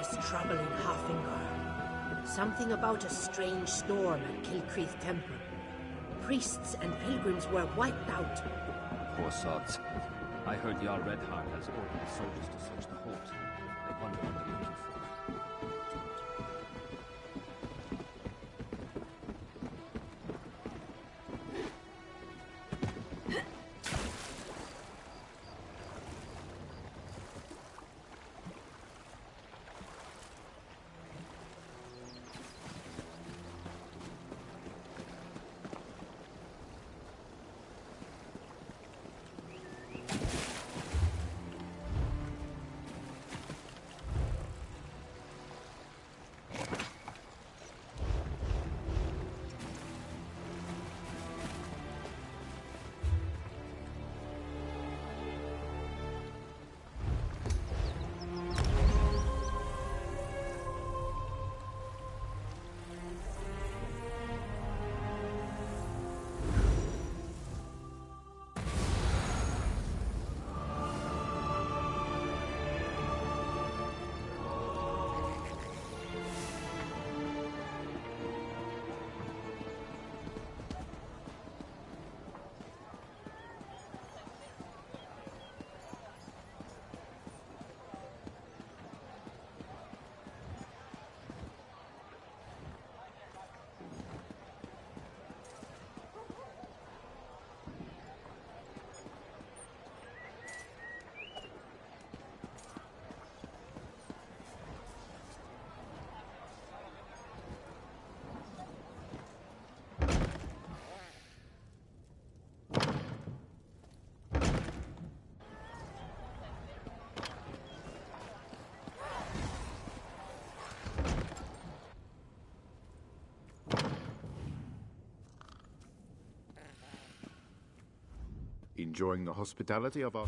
There's trouble in Hafingor. Something about a strange storm at Kilcreath Temple. Priests and pilgrims were wiped out. Poor sods. I heard Jarl Redheart has ordered the soldiers to search the hold. I wonder what they're looking for. Enjoying the hospitality of our...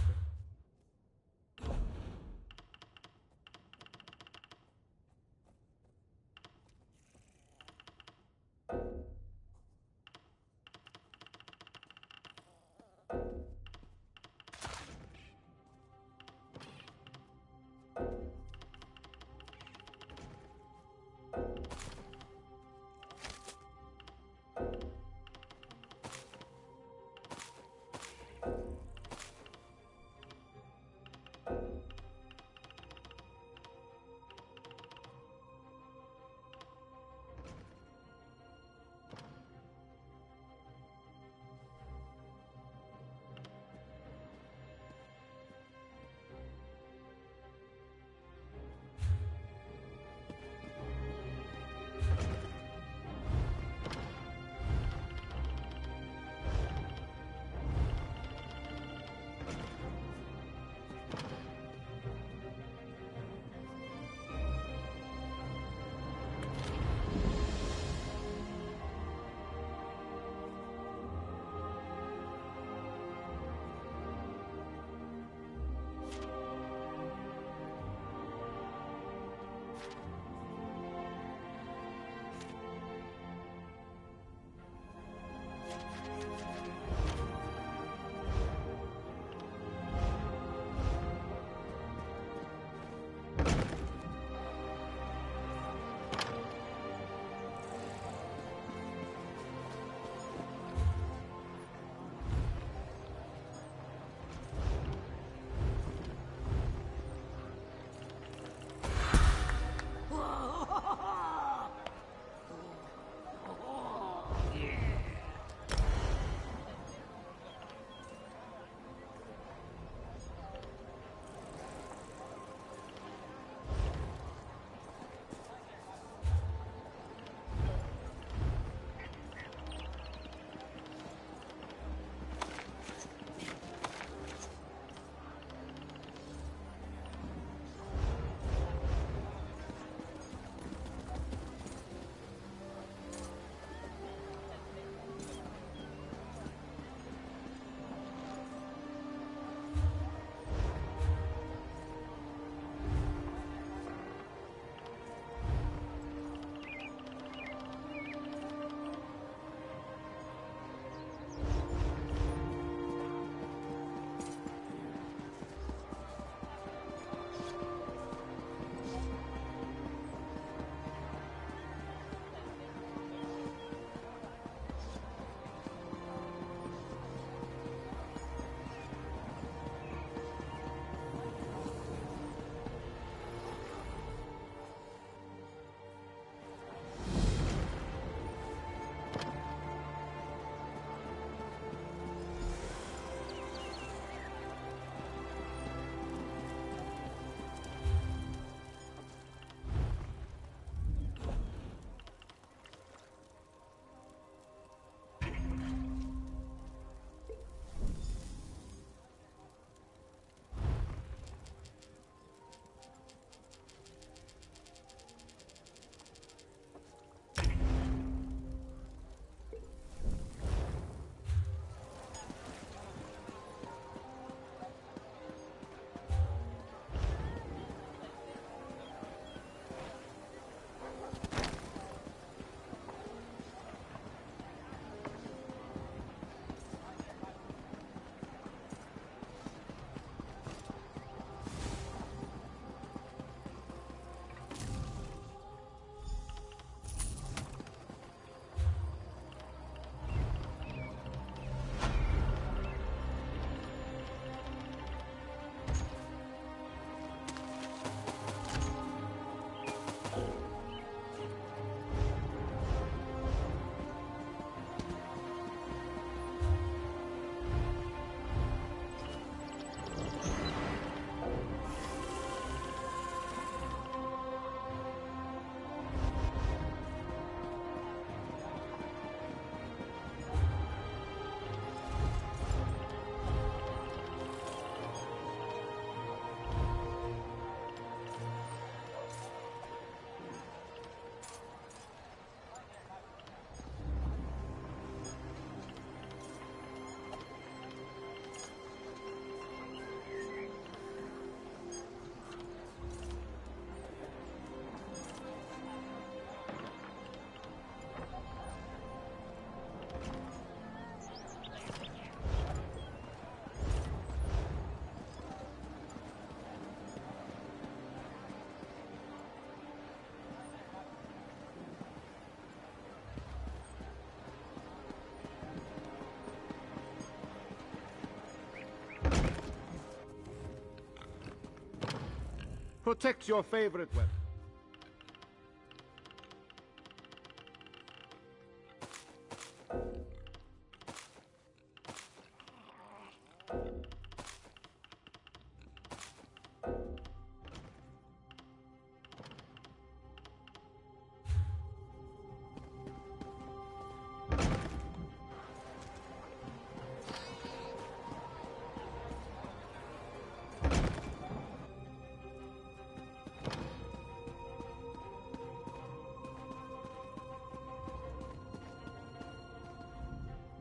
Protect your favorite weapon.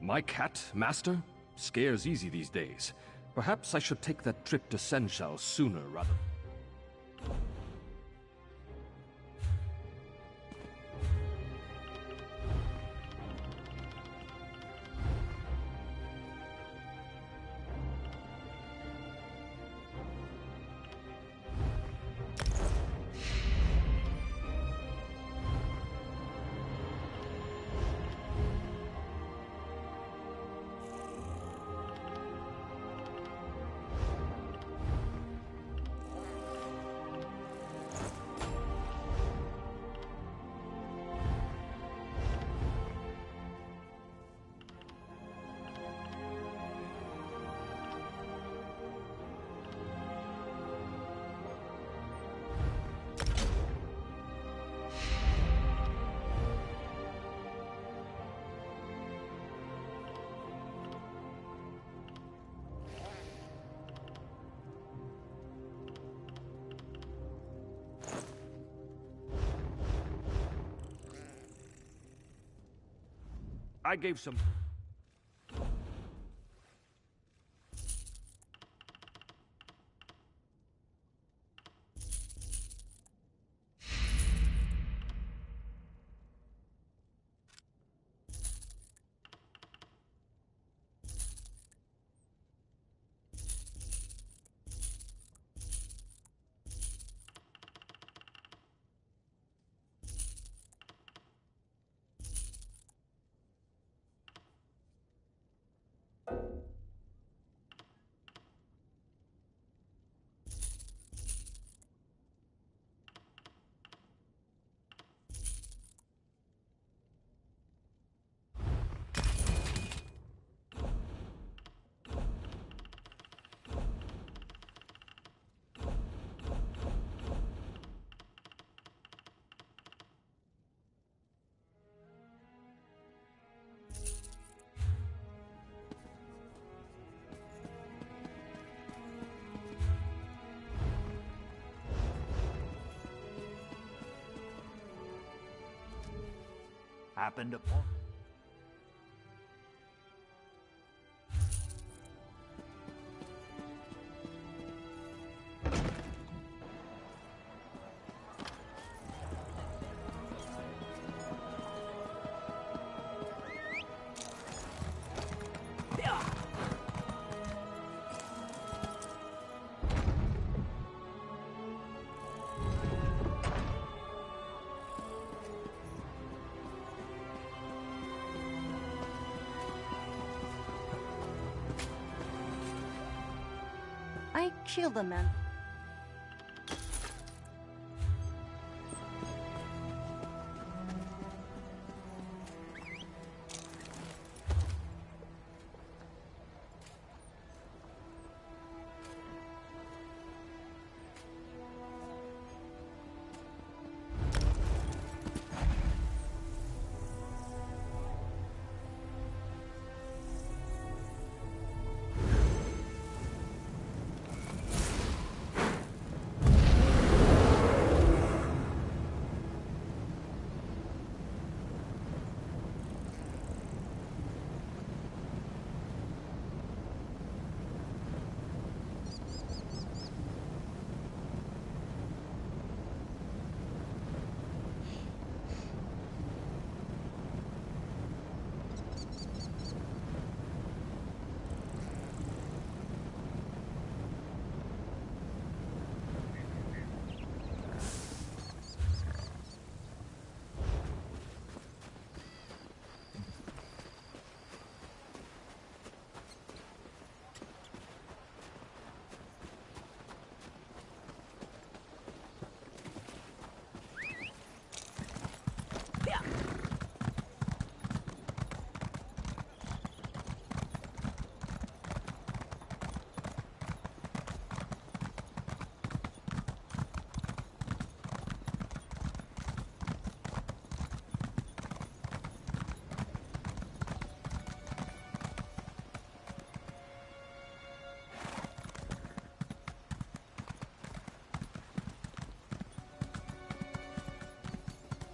My cat, Master? Scares easy these days. Perhaps I should take that trip to Senshal sooner rather. I gave some... Happened upon. I killed a man.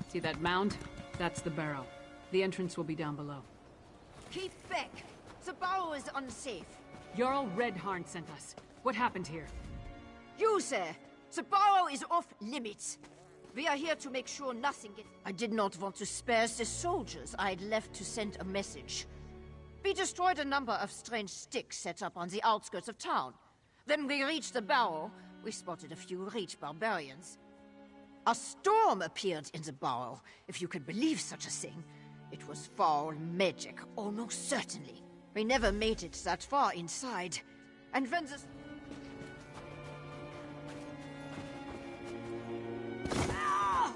See that mound? That's the barrow. The entrance will be down below. Keep back! The barrow is unsafe. Jarl Redharn sent us. What happened here? You, sir! The barrow is off limits. We are here to make sure nothing gets... I did not want to spare the soldiers I'd left to send a message. We destroyed a number of strange sticks set up on the outskirts of town. Then we reached the barrow. We spotted a few reach barbarians. A storm appeared in the barrow, if you could believe such a thing. It was foul magic, almost certainly. We never made it that far inside. And when the... Ah!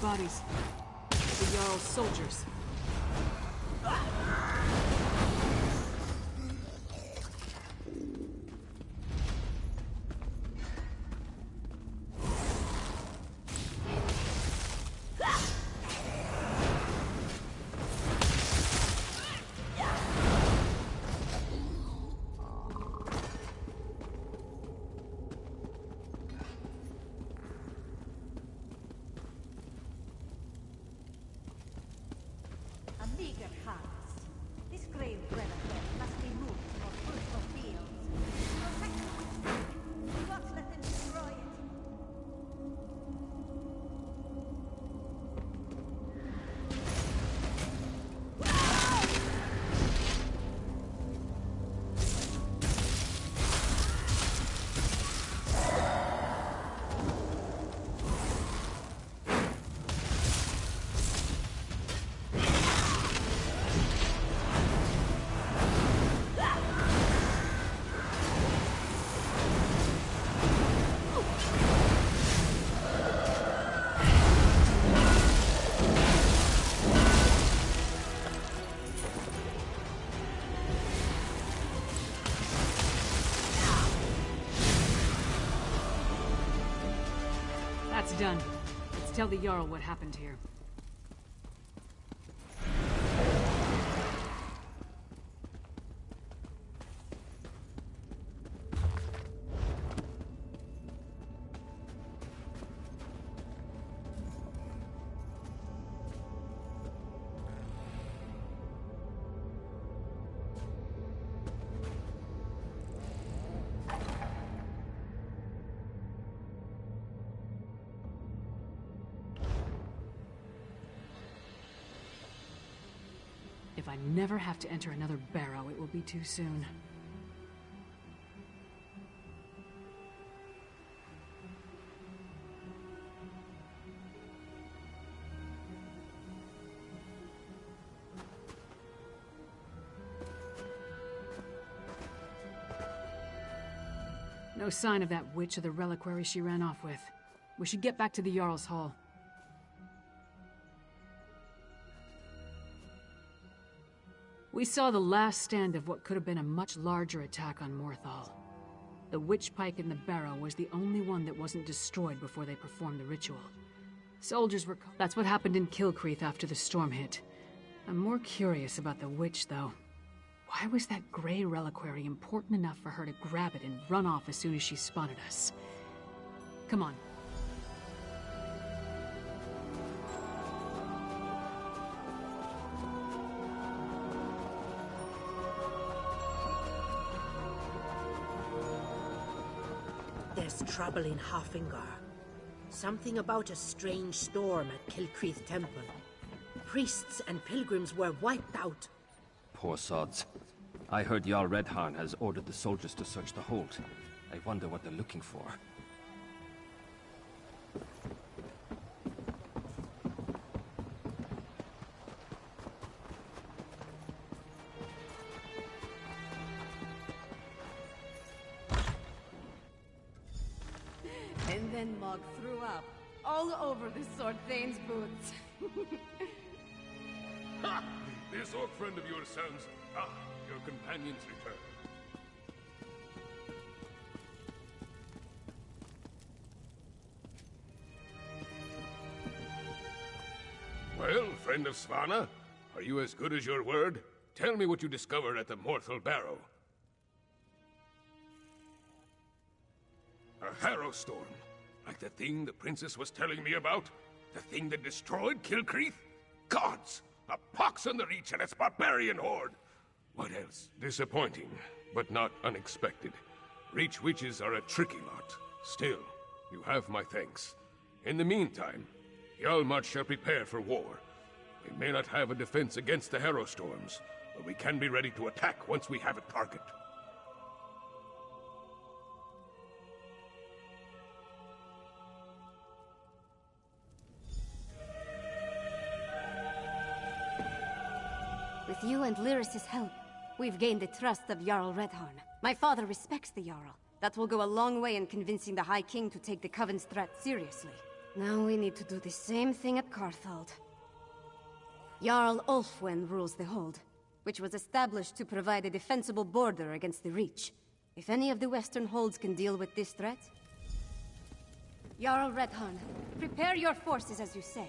bodies. The Jarl's soldiers. A meager harvest. This grave bread of bread must be moved to more fruitful fields. Protect it. Do not let them destroy it. That's done. Let's tell the Jarl what happened here. If I never have to enter another barrow, it will be too soon. No sign of that witch or the reliquary she ran off with. We should get back to the Jarl's Hall. We saw the last stand of what could have been a much larger attack on Morthal. The witch pike in the barrow was the only one that wasn't destroyed before they performed the ritual. Soldiers were... That's what happened in Kilcreath after the storm hit. I'm more curious about the witch, though. Why was that grey reliquary important enough for her to grab it and run off as soon as she spotted us? Come on. There's trouble in Hafengar. Something about a strange storm at Kilcreath Temple. Priests and pilgrims were wiped out. Poor sods. I heard Jarl Redharn has ordered the soldiers to search the hold. I wonder what they're looking for. And then Mog threw up all over the Sword Thane's boots. Ha! This orc friend of yours sounds... Ah, your companion's return. Well, friend of Svanna, are you as good as your word? Tell me what you discovered at the Morthal Barrow. A harrow storm. Like the thing the princess was telling me about? The thing that destroyed Kilcreath? Gods! A pox on the Reach and its barbarian horde! What else? Disappointing, but not unexpected. Reach witches are a tricky lot. Still, you have my thanks. In the meantime, Hjalmar shall prepare for war. We may not have a defense against the harrow storms, but we can be ready to attack once we have a target. With you and Lyris's help, we've gained the trust of Jarl Redharn. My father respects the Jarl. That will go a long way in convincing the High King to take the Coven's threat seriously. Now we need to do the same thing at Carthald. Jarl Ulfwen rules the Hold, which was established to provide a defensible border against the Reach. If any of the Western Holds can deal with this threat... Jarl Redharn, prepare your forces as you say.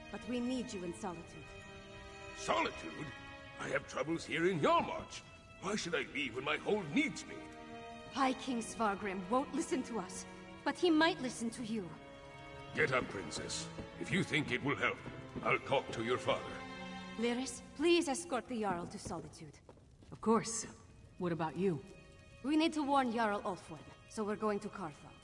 But we need you in Solitude. Solitude? I have troubles here in Yarmarch. Why should I leave when my hold needs me? High King Svargrim won't listen to us, but he might listen to you. Get up, Princess. If you think it will help, I'll talk to your father. Lyris, please escort the Jarl to Solitude. Of course. What about you? We need to warn Jarl Ulfwen, so we're going to Carthald.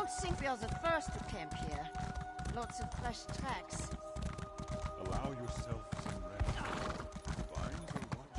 don't think we are the first to camp here. Lots of fresh tracks. Allow yourself some rest. Find your watch.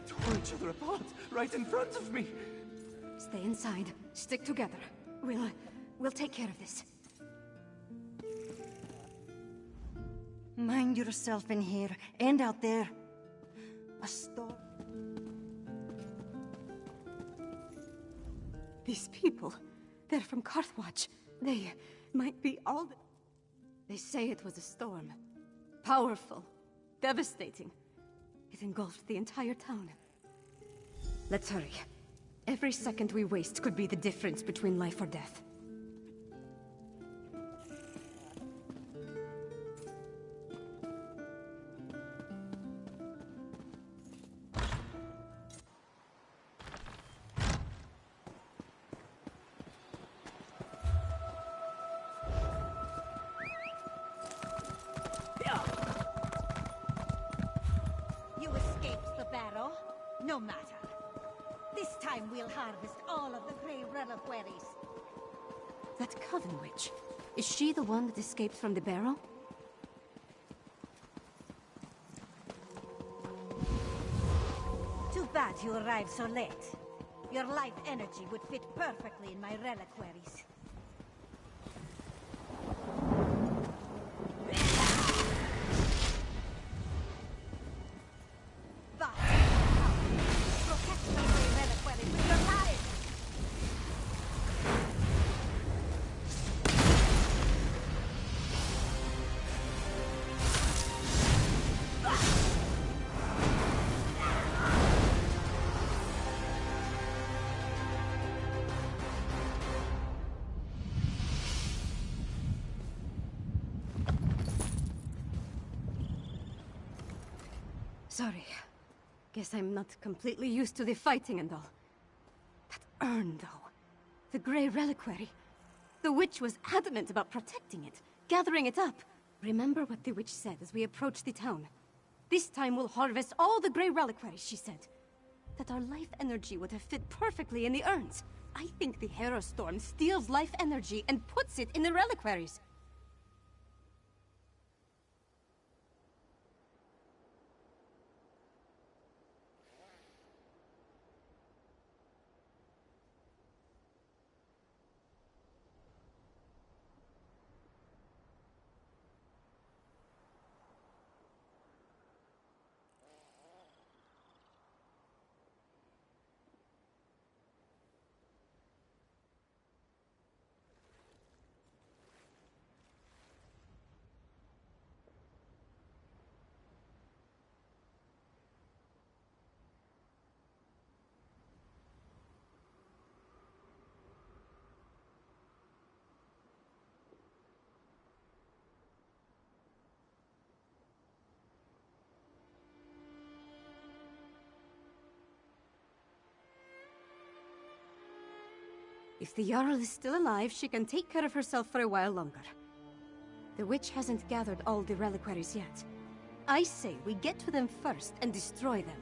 Tore each other apart, right in front of me. Stay inside. Stick together. We'll take care of this. Mind yourself in here and out there. A storm. These people, they're from Carthwatch. They might be all the... They say it was a storm. Powerful. Devastating. It engulfed the entire town. Let's hurry. Every second we waste could be the difference between life or death. You escaped the barrow? No matter. This time we'll harvest all of the Grey reliquaries. That Coven Witch. Is she the one that escaped from the barrow? Too bad you arrived so late. Your life energy would fit perfectly in my reliquaries. But protect my Grey reliquaries with your life! Sorry. Guess I'm not completely used to the fighting and all. That urn, though. The Grey Reliquary. The witch was adamant about protecting it, gathering it up. Remember what the witch said as we approached the town. This time we'll harvest all the Grey Reliquaries, she said. That our life energy would have fit perfectly in the urns. I think the Hero Storm steals life energy and puts it in the reliquaries. If the Jarl is still alive, she can take care of herself for a while longer. The witch hasn't gathered all the reliquaries yet. I say we get to them first and destroy them.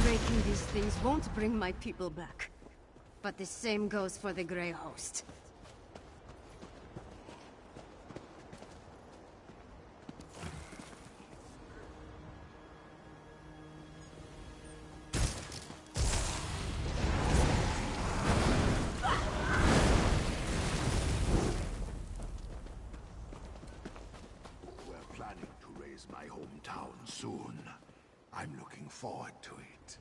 Breaking these things won't bring my people back. But the same goes for the Grey Host. We're planning to raise my hometown soon. I'm looking forward to it.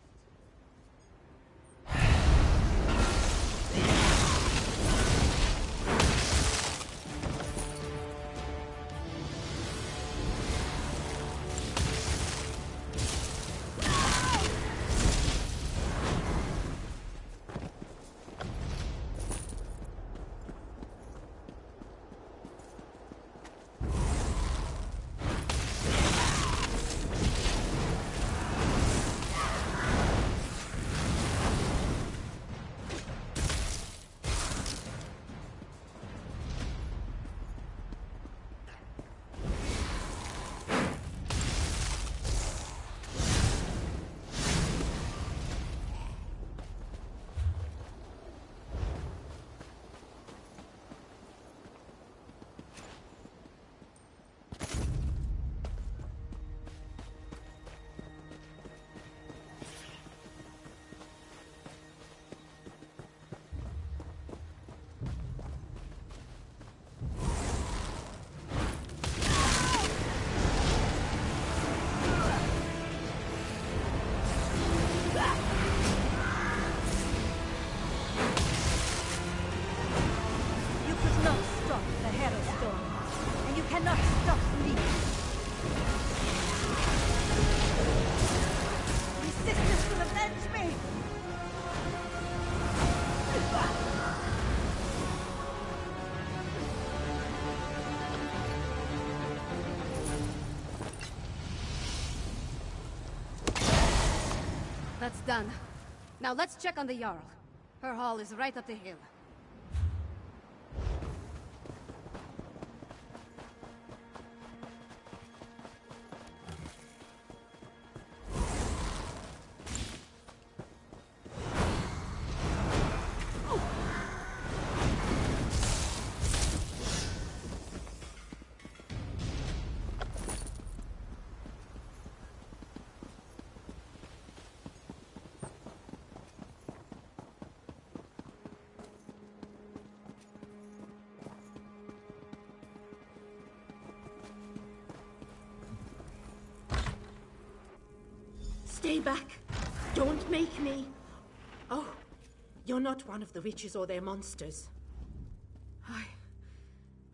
That's done. Now let's check on the Jarl. Her hall is right up the hill. Stay back! Don't make me... Oh, you're not one of the witches or their monsters.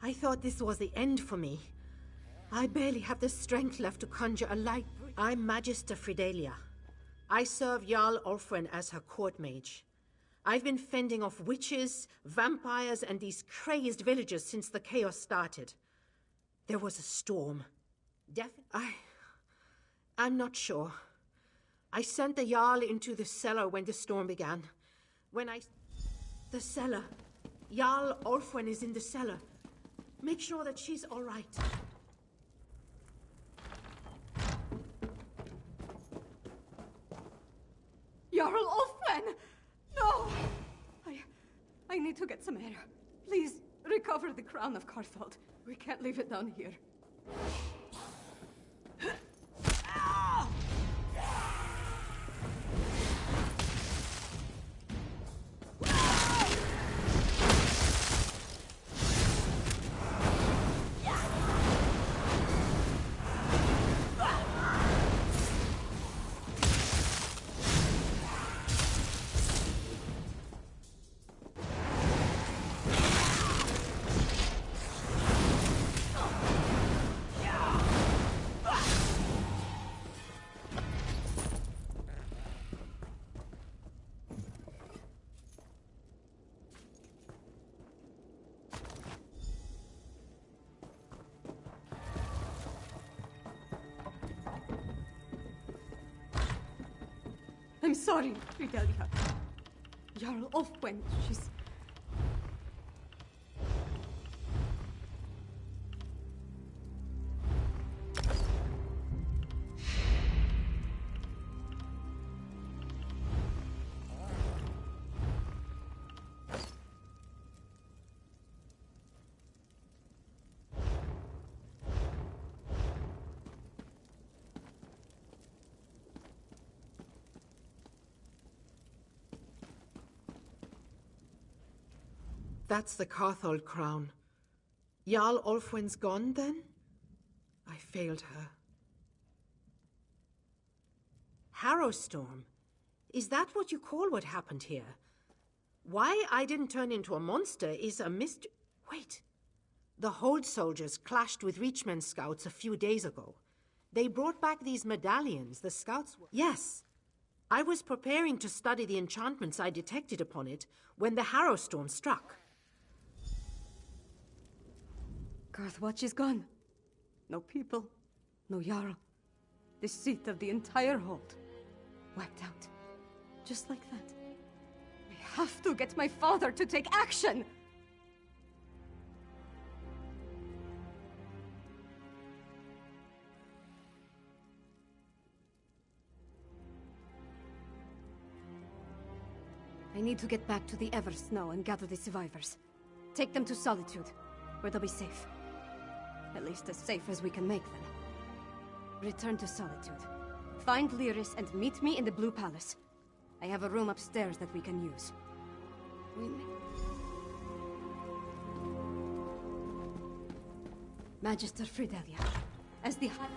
I thought this was the end for me. I barely have the strength left to conjure a light. I'm Magister Fidelia. I serve Jarl Ulfwin as her court mage. I've been fending off witches, vampires, and these crazed villagers since the chaos started. There was a storm. I'm not sure. I sent the Jarl into the cellar when the storm began. The cellar. Jarl Ulfwen is in the cellar. Make sure that she's all right. Jarl Ulfwen! No! I need to get some air. Please, recover the crown of Carthald. We can't leave it down here. I'm sorry, Fidelia. Jarl Ulfwen, she's... That's the Carthald crown. Jarl Ulfwen's gone, then? I failed her. Harrowstorm? Is that what you call what happened here? Why I didn't turn into a monster is a mystery. Wait. The Hold soldiers clashed with Reachman scouts a few days ago. They brought back these medallions the scouts were... Yes. I was preparing to study the enchantments I detected upon it when the Harrowstorm struck. Garthwatch is gone. No people, no Jarl. The seat of the entire hold. Wiped out. Just like that. We have to get my father to take action! I need to get back to the Eversnow and gather the survivors. Take them to Solitude, where they'll be safe. At least as safe as we can make them. Return to Solitude. Find Lyris and meet me in the Blue Palace. I have a room upstairs that we can use. Magister Fidelia, as the High...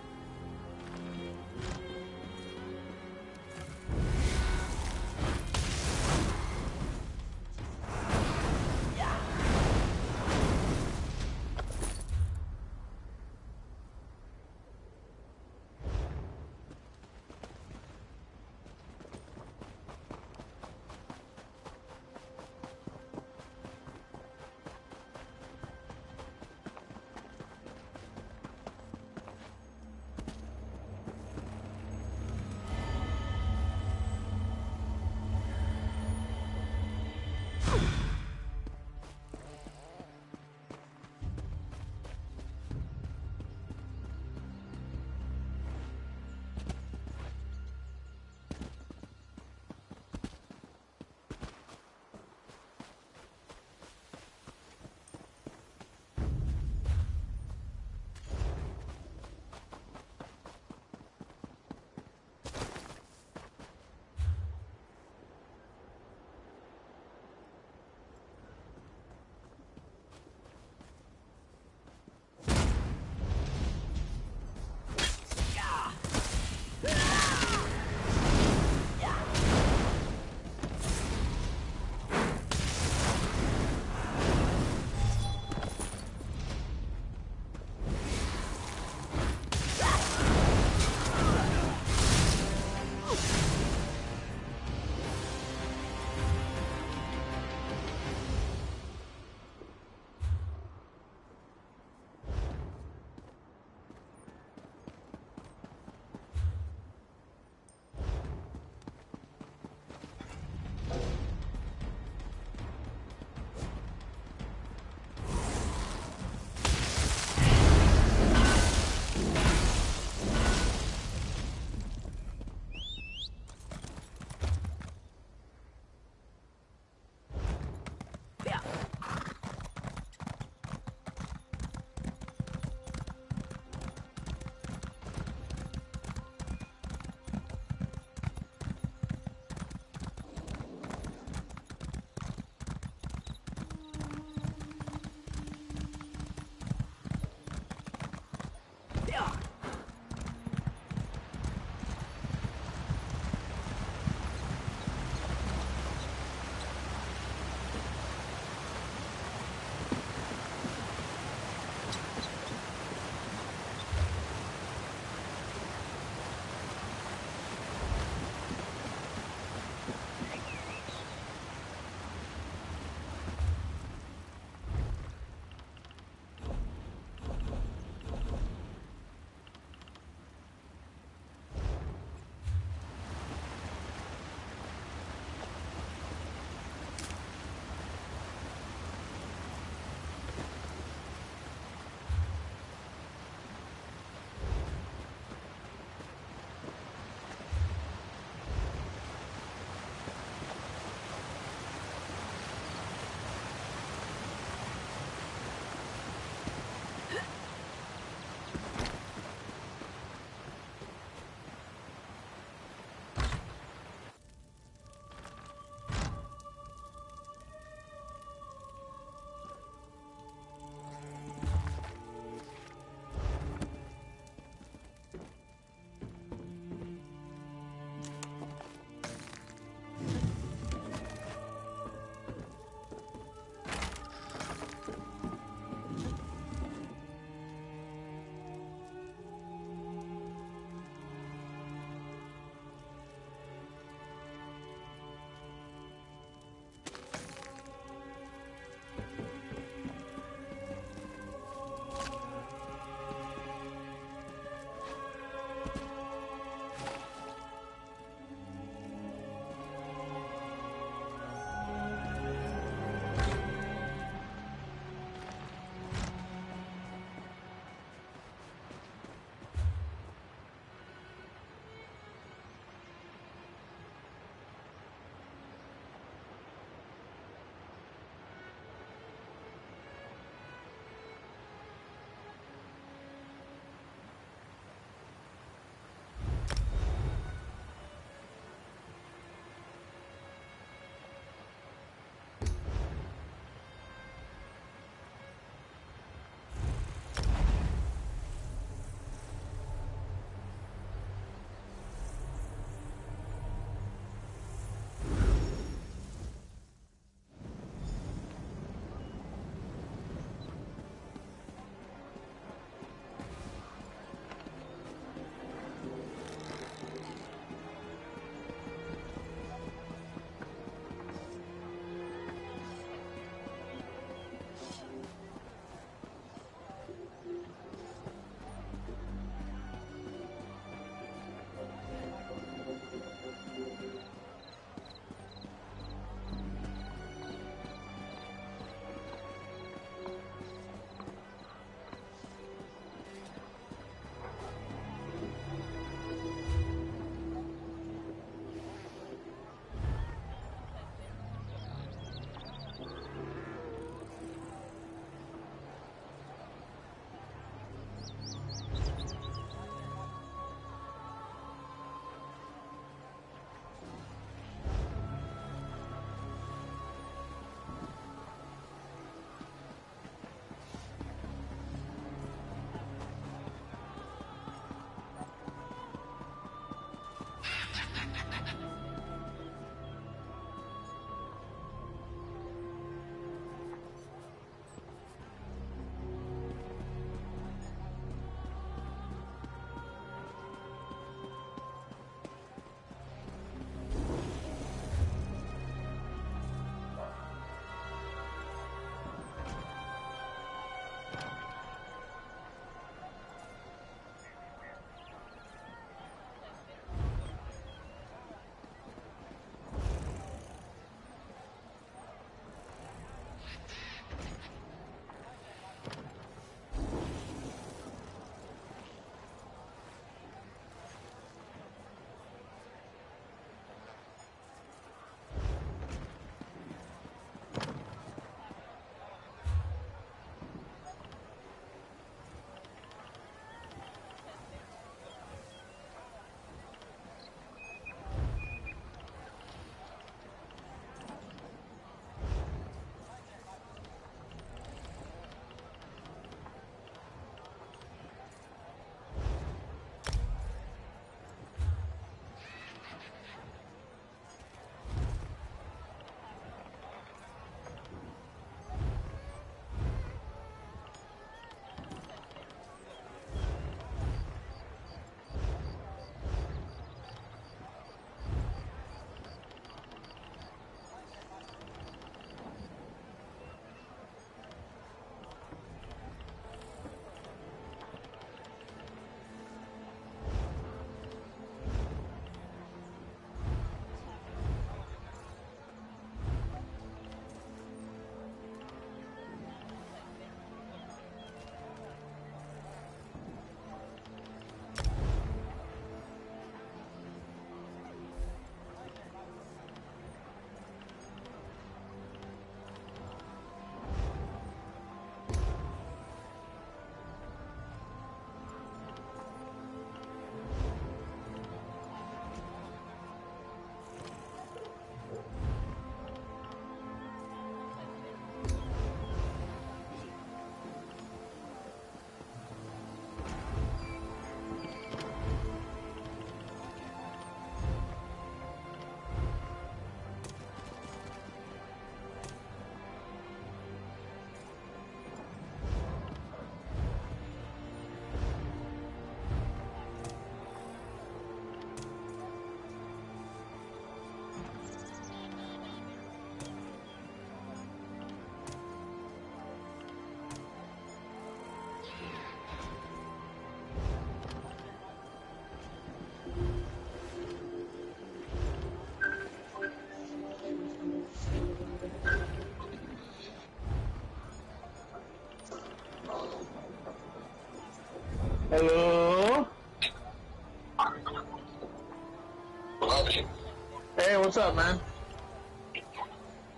what's up, man?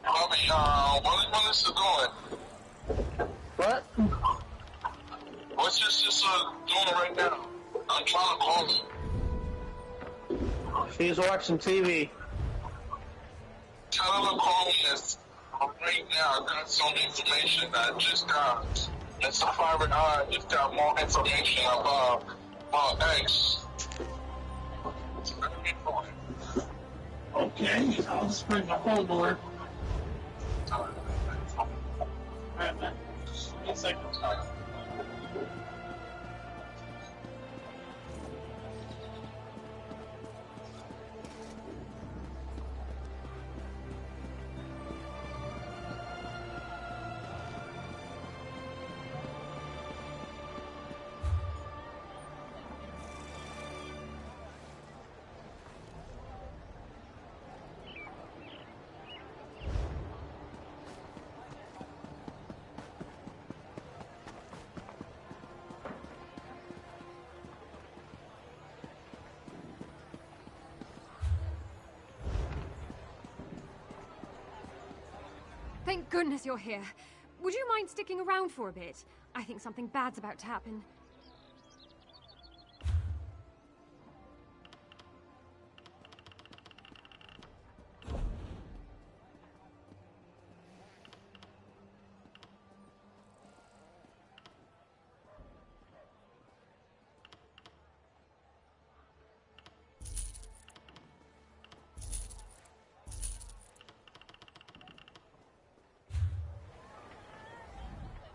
What is this doing? What? What's your sister doing right now? I'm trying to call her. She's watching TV. Tell her to call me right now. I got some information that I just got. It's a private eye. I just got more information about X. Okay, I'll just bring my phone to her. Alright, man. Just give me a second. Thank goodness you're here. Would you mind sticking around for a bit? I think something bad's about to happen.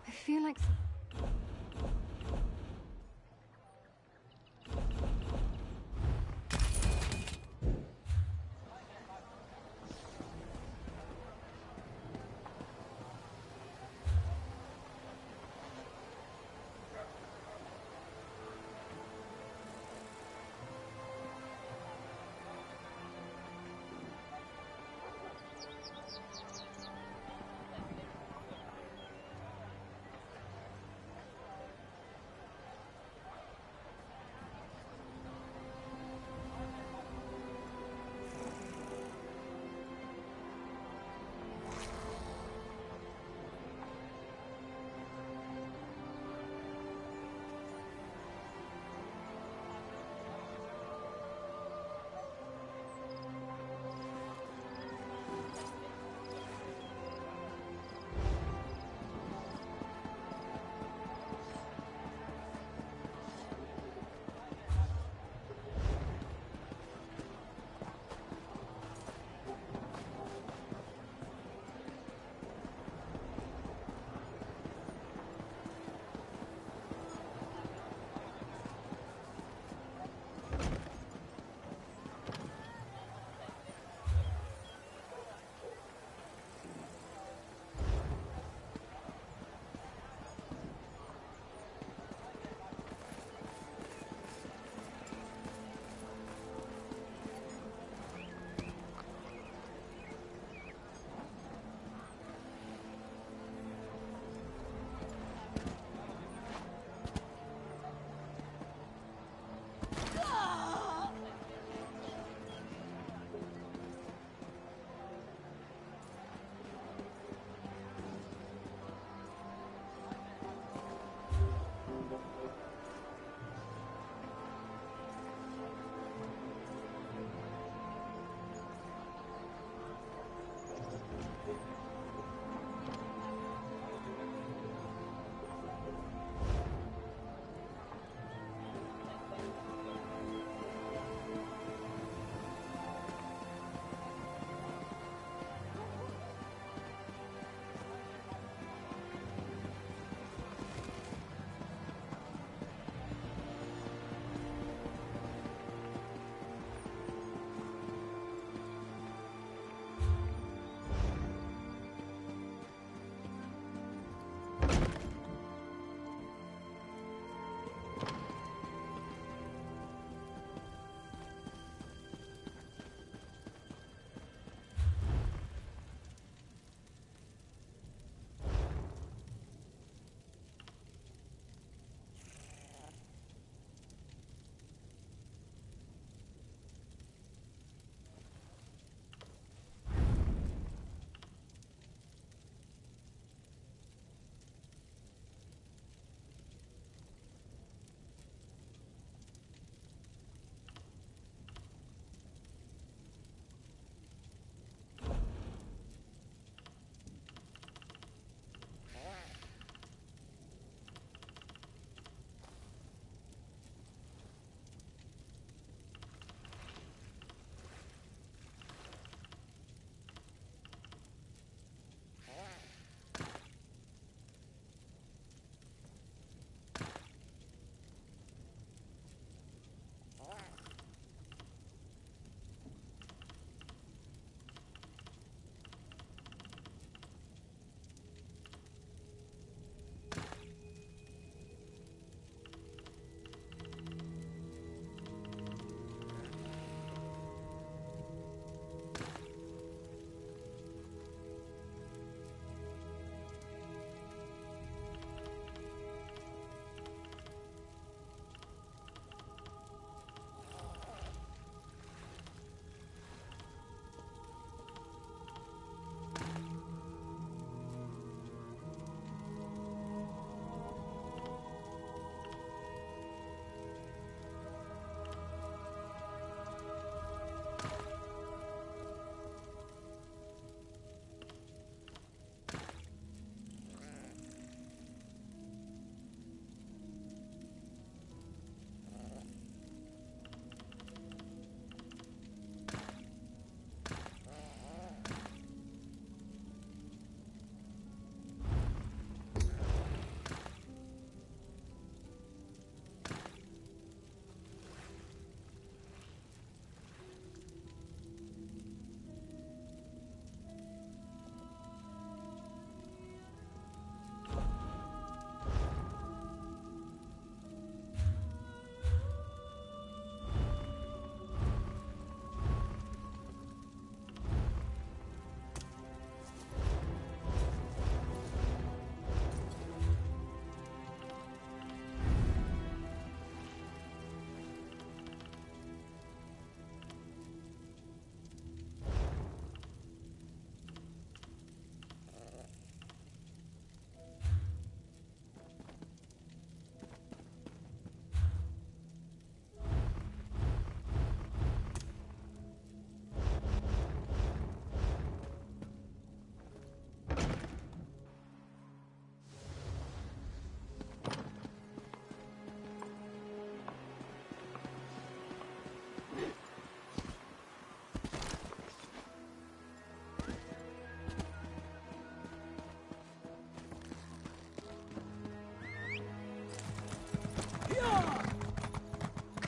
I feel like...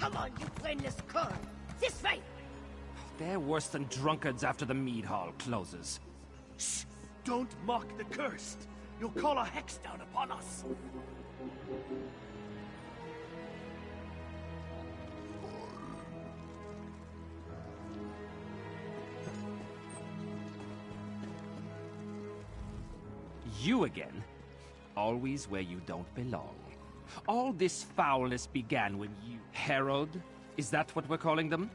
Come on, you brainless cur! This way! They're worse than drunkards after the mead hall closes. Shh! Don't mock the cursed! You'll call a hex down upon us! You again? Always where you don't belong. All this foulness began when you... Herald? Is that what we're calling them?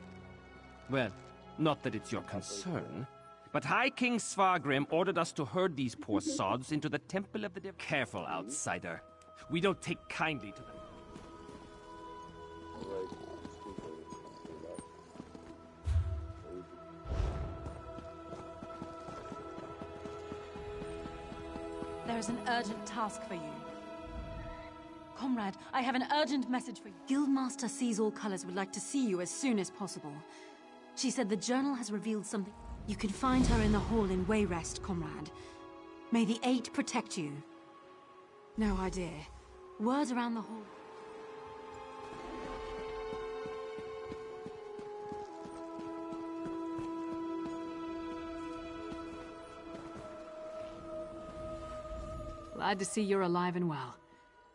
Well, not that it's your concern, but High King Svargrim ordered us to herd these poor sods into the Temple of the Devil. Careful, outsider. We don't take kindly to them. There is an urgent task for you. Comrade, I have an urgent message for you. Guildmaster Sees All Colors would like to see you as soon as possible. She said the journal has revealed something. You can find her in the hall in Wayrest, comrade. May the Eight protect you. No idea. Word around the hall. Glad to see you're alive and well.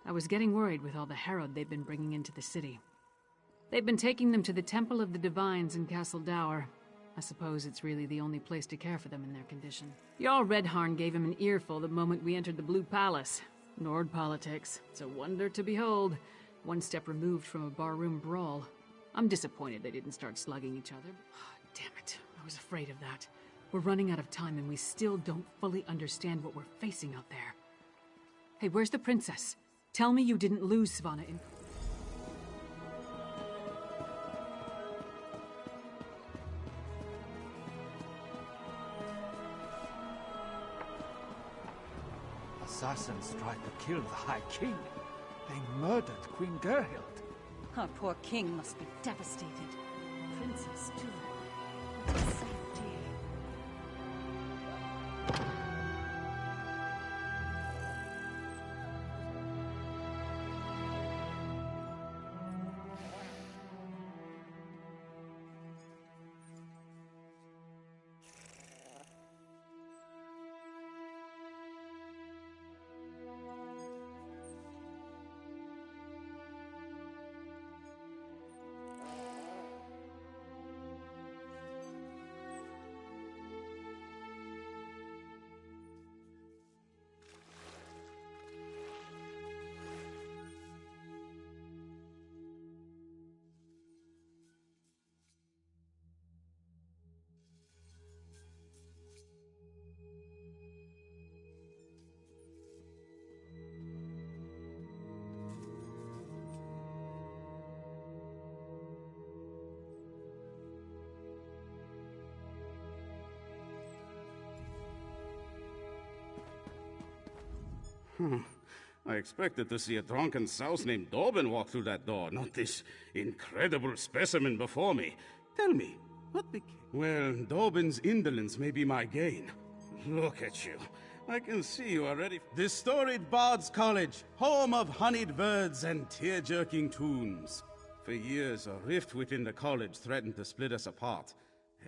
I was getting worried with all the herald they've been bringing into the city. They've been taking them to the Temple of the Divines in Castle Dower. I suppose it's really the only place to care for them in their condition. Jarl Redharn gave him an earful the moment we entered the Blue Palace. Nord politics. It's a wonder to behold. One step removed from a barroom brawl. I'm disappointed they didn't start slugging each other. Damn it. I was afraid of that. We're running out of time and we still don't fully understand what we're facing out there. Hey, where's the princess? Tell me you didn't lose Svanna in... Assassins tried to kill the High King. They murdered Queen Gerhild. Our poor king must be devastated. Princess, too. What a sad day. I expected to see a drunken souse named Dobbin walk through that door, not this incredible specimen before me. Tell me, what became... Well, Dobbin's indolence may be my gain. Look at you. I can see you are ready. This storied Bard's College, home of honeyed birds and tear-jerking tunes. For years, a rift within the college threatened to split us apart.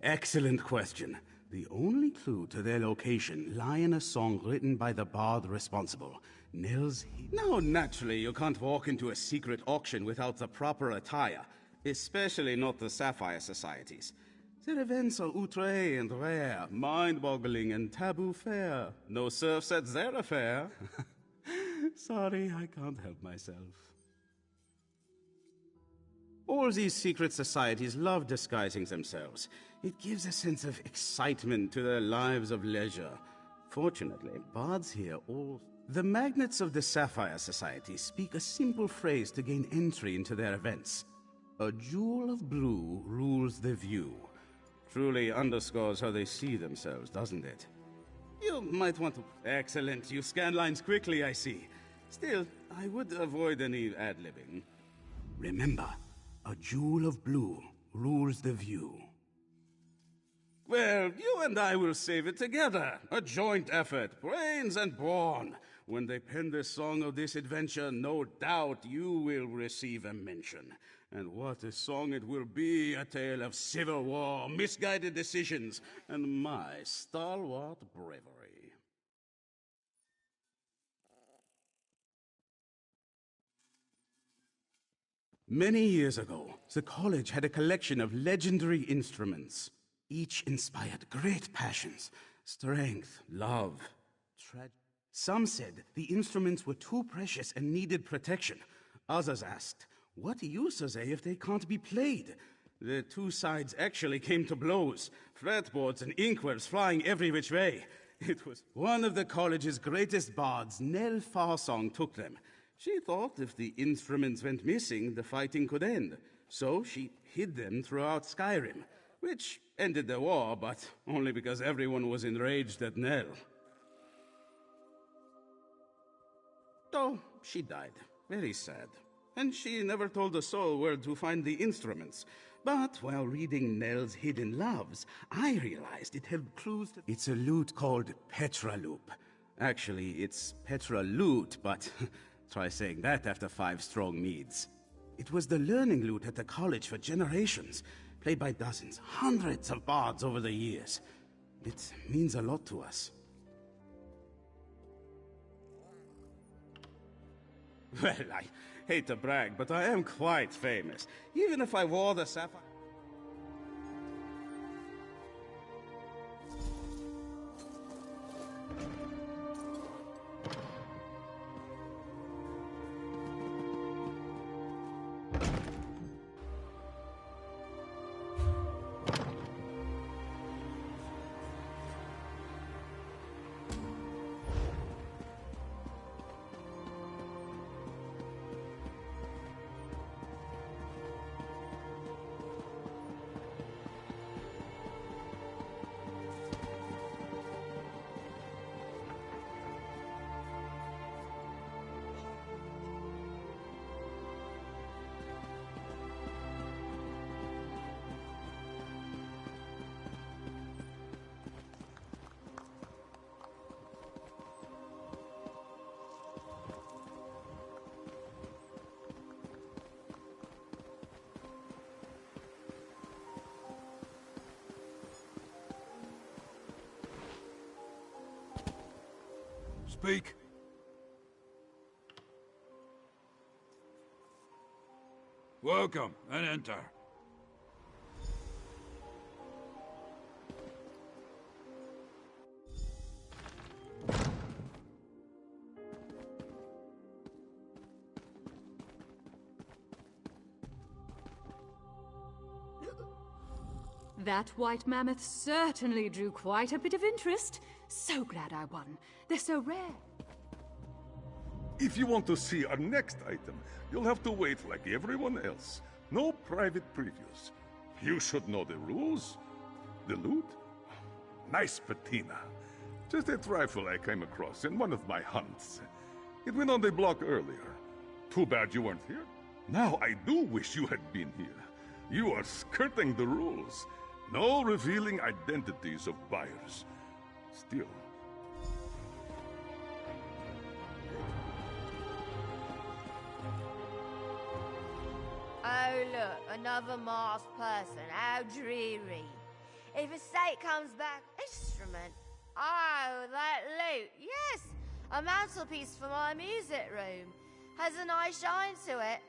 Excellent question. The only clue to their location lie in a song written by the bard responsible, Nils. Now, naturally, you can't walk into a secret auction without the proper attire, especially not the Sapphire Societies. Their events are outre and rare, mind-boggling and taboo fair. No serfs at their affair. Sorry, I can't help myself. All these secret societies love disguising themselves. It gives a sense of excitement to their lives of leisure. Fortunately, bards here all... The magnates of the Sapphire Society speak a simple phrase to gain entry into their events. A jewel of blue rules the view. Truly underscores how they see themselves, doesn't it? You might want to... Excellent. You scan lines quickly, I see. Still, I would avoid any ad-libbing. Remember, a jewel of blue rules the view. Well, you and I will save it together. A joint effort, brains and brawn. When they pen the song of this adventure, no doubt you will receive a mention. And what a song it will be, a tale of civil war, misguided decisions, and my stalwart bravery. Many years ago, the college had a collection of legendary instruments. Each inspired great passions, strength, love, tragedy. Some said the instruments were too precious and needed protection. Others asked, what use are they if they can't be played? The two sides actually came to blows, fretboards and inkwells flying every which way. It was one of the college's greatest bards, Nell Farsong, took them. She thought if the instruments went missing, the fighting could end. So she hid them throughout Skyrim, which ended the war, but only because everyone was enraged at Nell. So she died. Very sad. And she never told a soul where to find the instruments. But while reading Nell's Hidden Loves, I realized it held clues to... It's a lute called Petraloop. Actually, it's Petra Lute, but try saying that after 5 strong meads. It was the learning lute at the college for generations, played by dozens, hundreds of bards over the years. It means a lot to us. Well, I hate to brag, but I am quite famous. Even if I wore the sapphire... Speak. Welcome, and enter. That white mammoth certainly drew quite a bit of interest. So glad I won. They're so rare. If you want to see our next item, you'll have to wait like everyone else. No private previews. You should know the rules. The loot? Nice patina. Just a trifle I came across in one of my hunts. It went on the block earlier. Too bad you weren't here. Now I do wish you had been here. You are skirting the rules. No revealing identities of buyers. Still. Oh look, another masked person. How dreary. If a state comes back, instrument. Oh, that loot. Yes, a mantelpiece for my music room. Has a nice shine to it.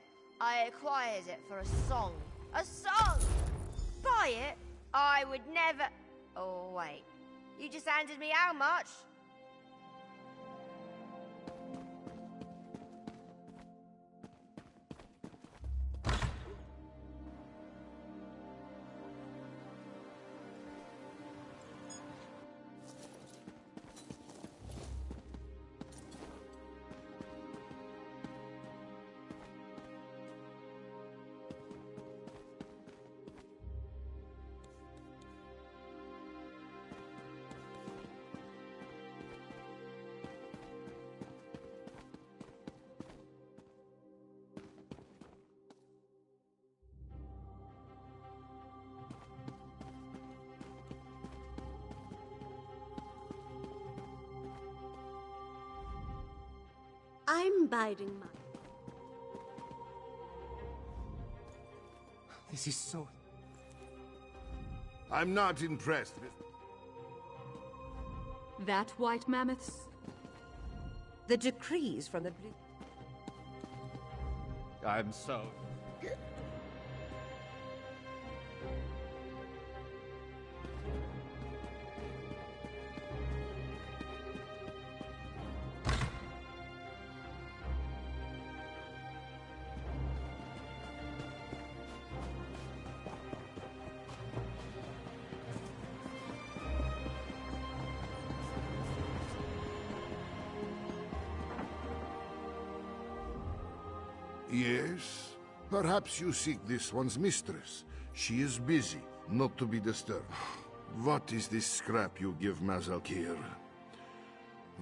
I acquired it for a song. A song! Buy it? I would never... Oh, wait. You just handed me how much? I'm biding my... This is so... I'm not impressed. That white mammoths? The decrees from the... I'm so... Yes? Perhaps you seek this one's mistress. She is busy, not to be disturbed. What is this scrap you give Mazalkir?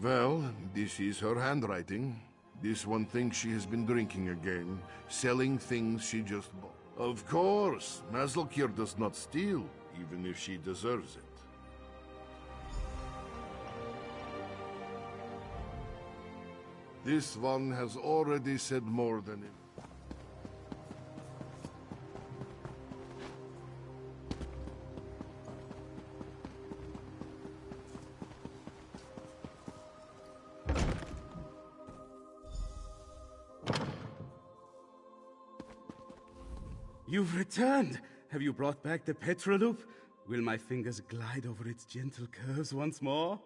Well, this is her handwriting. This one thinks she has been drinking again, selling things she just bought. Of course, Mazalkir does not steal, even if she deserves it. This one has already said more than it. You've returned! Have you brought back the Petroloop? Will my fingers glide over its gentle curves once more?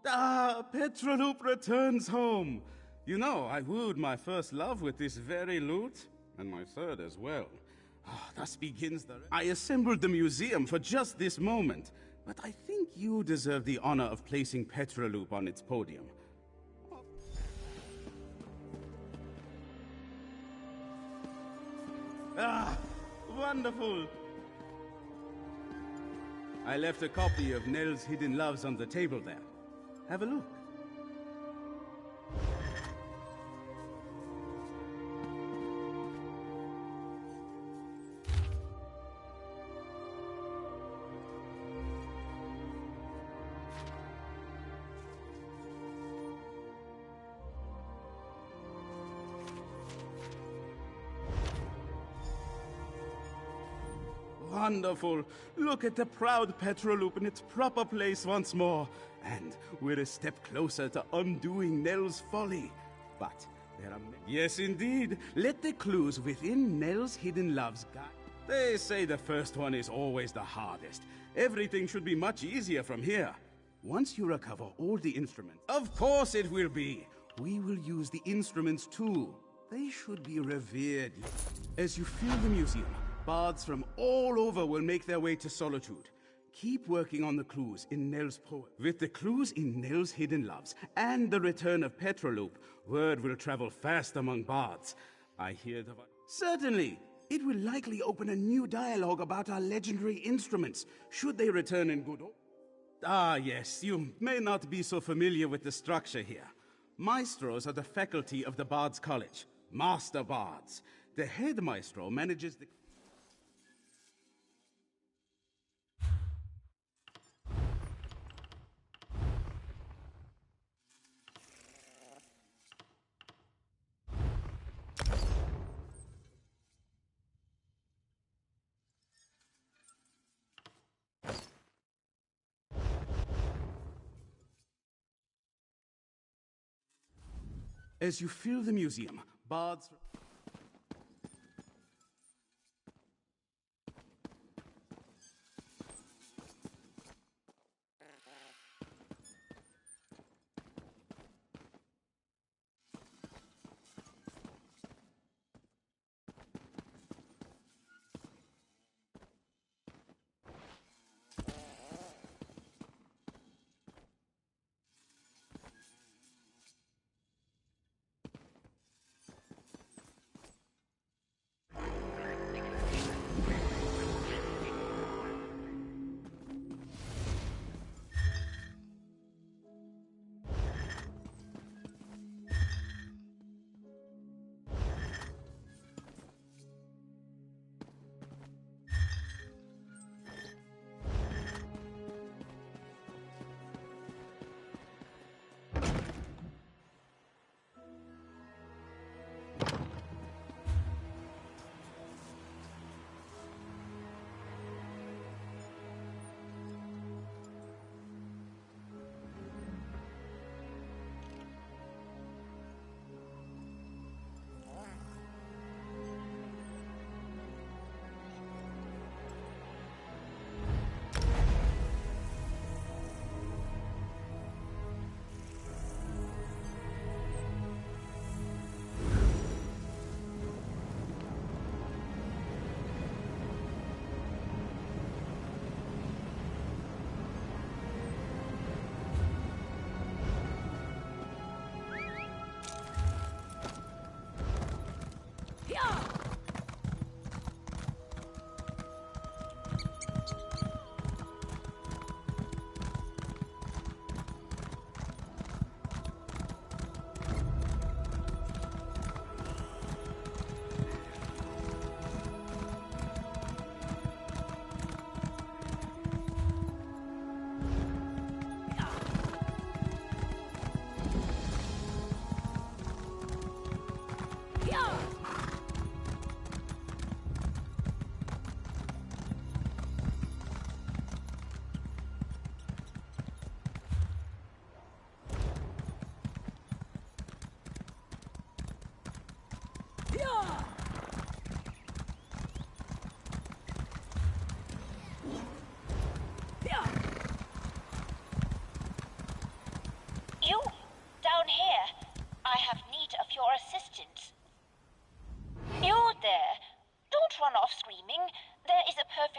Ah, Petroloop returns home! You know, I wooed my first love with this very loot, and my third as well. Thus begins the... I assembled the museum for just this moment, but I think you deserve the honor of placing Petroloop on its podium. Ah, wonderful! I left a copy of Nell's Hidden Loves on the table there. Have a look. Wonderful! Look at the proud Petroloop in its proper place once more. And we're a step closer to undoing Nell's folly. But there are many... Yes, indeed. Let the clues within Nell's Hidden Loves guide. They say the first one is always the hardest. Everything should be much easier from here. Once you recover all the instruments... Of course it will be! We will use the instruments too. They should be revered. As you fill the museum, bards from all over will make their way to Solitude. Keep working on the clues in Nell's poem. With the clues in Nell's Hidden Loves and the return of Petroloop, word will travel fast among bards. I hear the... Certainly! It will likely open a new dialogue about our legendary instruments, should they return in good order. Ah, yes, you may not be so familiar with the structure here. Maestros are the faculty of the Bards College, Master Bards. The head maestro manages the... As you fill the museum, bards...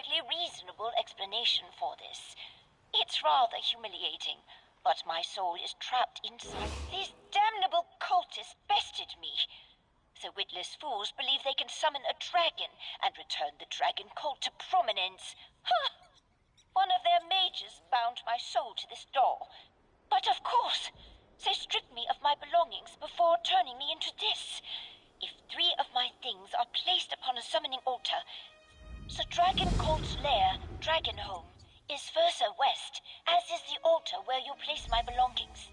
perfectly reasonable explanation for this. It's rather humiliating, but my soul is trapped inside. These damnable cultists bested me. The witless fools believe they can summon a dragon and return the dragon cult to prominence. Ha! One of their mages bound my soul to this door. But of course, they stripped me of my belongings before turning me into this. If 3 of my things are placed upon a summoning altar, the dragon cult's lair, Dragonhome, is further west, as is the altar where you place my belongings.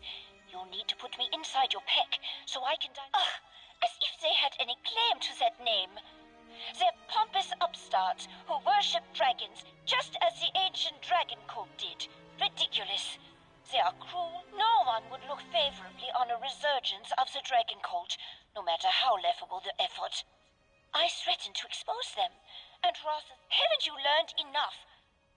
You'll need to put me inside your peck, so I can die. Ugh! As if they had any claim to that name. They're pompous upstarts who worship dragons, just as the ancient dragon cult did. Ridiculous. They are cruel. No one would look favorably on a resurgence of the dragon cult, no matter how laughable the effort. I threaten to expose them, and rather... Haven't you learned enough?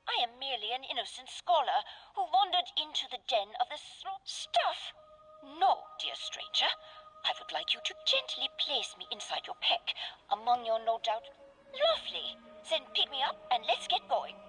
I am merely an innocent scholar who wandered into the den of the stuff. No, dear stranger. I would like you to gently place me inside your peck, among your no doubt... Lovely! Then pick me up and let's get going.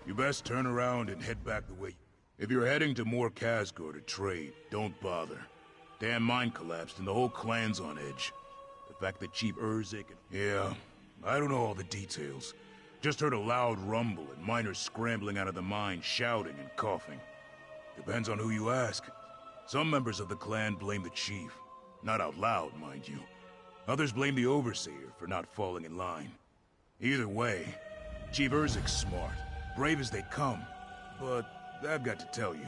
You best turn around and head back the way... If you're heading to Mor Khazgor to trade, don't bother. Damn mine collapsed and the whole clan's on edge. The fact that Chief Urzik... Yeah, I don't know all the details. Just heard a loud rumble and miners scrambling out of the mine, shouting and coughing. Depends on who you ask. Some members of the clan blame the chief. Not out loud, mind you. Others blame the overseer for not falling in line. Either way, Chief Urzik's smart. Brave as they come, but I've got to tell you,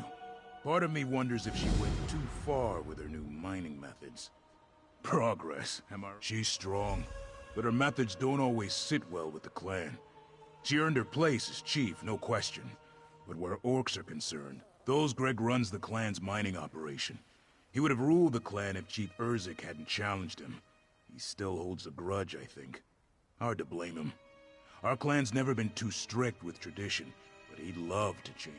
part of me wonders if she went too far with her new mining methods. Progress, am I right? She's strong, but her methods don't always sit well with the clan. She earned her place as chief, no question, but where orcs are concerned, those Greg runs the clan's mining operation. He would have ruled the clan if Chief Urzik hadn't challenged him. He still holds a grudge, I think. Hard to blame him. Our clan's never been too strict with tradition, but he'd love to change.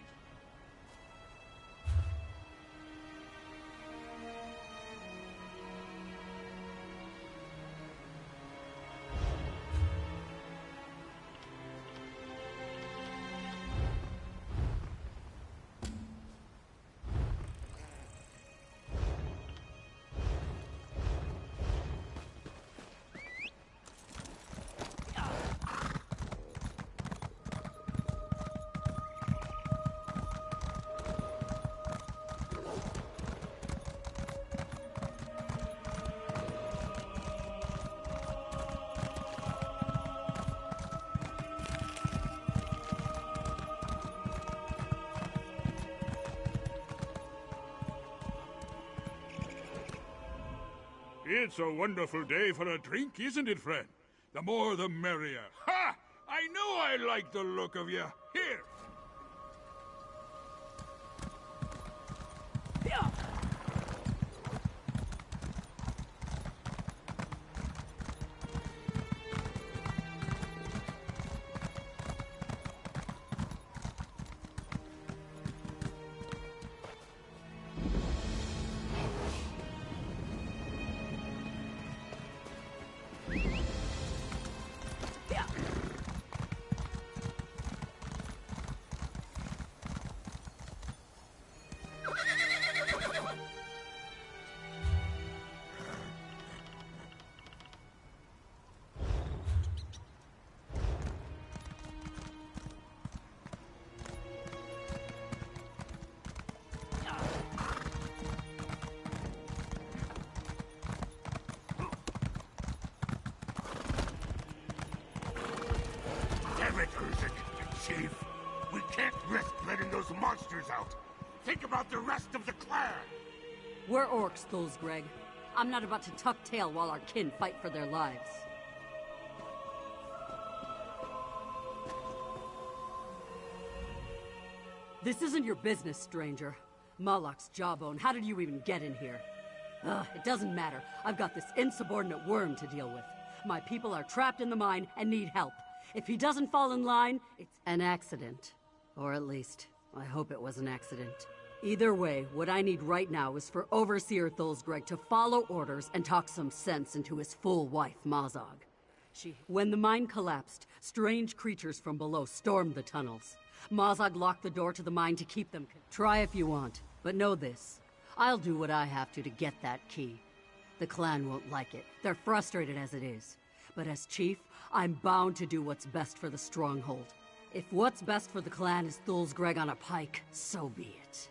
It's a wonderful day for a drink, isn't it, friend? The more the merrier. Ha! I knew I liked the look of you. Here! We can't risk letting those monsters out. Think about the rest of the clan. We're orcs, Thulsgreg. I'm not about to tuck tail while our kin fight for their lives. This isn't your business, stranger. Malak's jawbone, how did you even get in here? Ugh, it doesn't matter. I've got this insubordinate worm to deal with. My people are trapped in the mine and need help. If he doesn't fall in line, it's an accident. Or at least, I hope it was an accident. Either way, what I need right now is for Overseer Thulsgreg to follow orders and talk some sense into his full wife, Mazog. When the mine collapsed, strange creatures from below stormed the tunnels. Mazog locked the door to the mine to keep them. Try if you want, but know this. I'll do what I have to get that key. The clan won't like it. They're frustrated as it is. But as chief, I'm bound to do what's best for the stronghold. If what's best for the clan is Thulsgreg on a pike, so be it.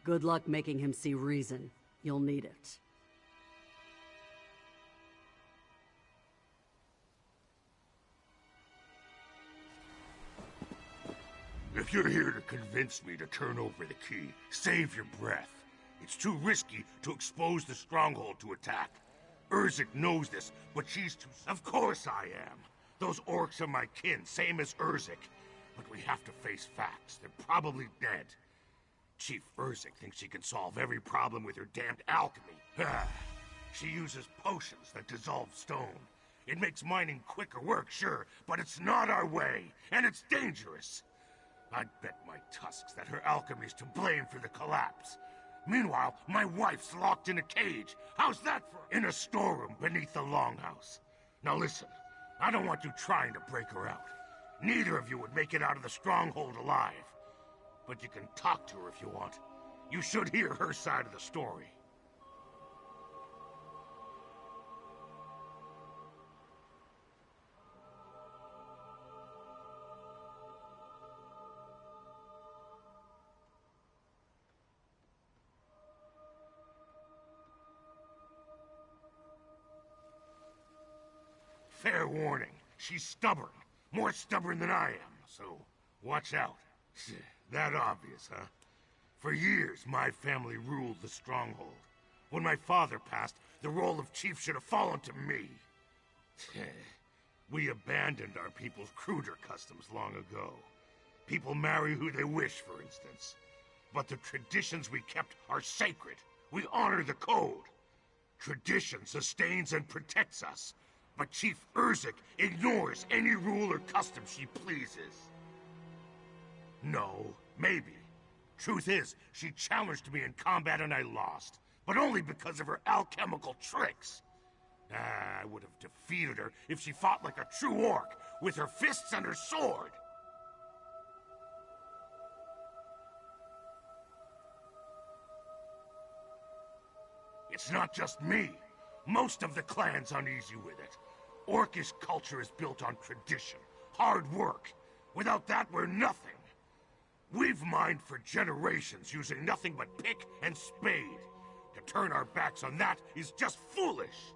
Good luck making him see reason. You'll need it. If you're here to convince me to turn over the key, save your breath. It's too risky to expose the stronghold to attack. Urzik knows this, but she's too... Of course I am. Those orcs are my kin, same as Urzik. But we have to face facts. They're probably dead. Chief Urzik thinks she can solve every problem with her damned alchemy. She uses potions that dissolve stone. It makes mining quicker work, sure, but it's not our way, and it's dangerous. I'd bet my tusks that her alchemy's to blame for the collapse. Meanwhile, my wife's locked in a cage. How's that for... In a storeroom beneath the longhouse. Now listen, I don't want you trying to break her out. Neither of you would make it out of the stronghold alive. But you can talk to her if you want. You should hear her side of the story. Fair warning, she's stubborn. More stubborn than I am, so watch out. That obvious, huh? For years, my family ruled the stronghold. When my father passed, the role of chief should have fallen to me. We abandoned our people's cruder customs long ago. People marry who they wish, for instance. But the traditions we kept are sacred. We honor the code. Tradition sustains and protects us. But Chief Urzik ignores any rule or custom she pleases. No, maybe. Truth is, she challenged me in combat and I lost. But only because of her alchemical tricks. I would have defeated her if she fought like a true orc, with her fists and her sword. It's not just me. Most of the clan's uneasy with it. Orcish culture is built on tradition, hard work. Without that, we're nothing. We've mined for generations using nothing but pick and spade. To turn our backs on that is just foolish.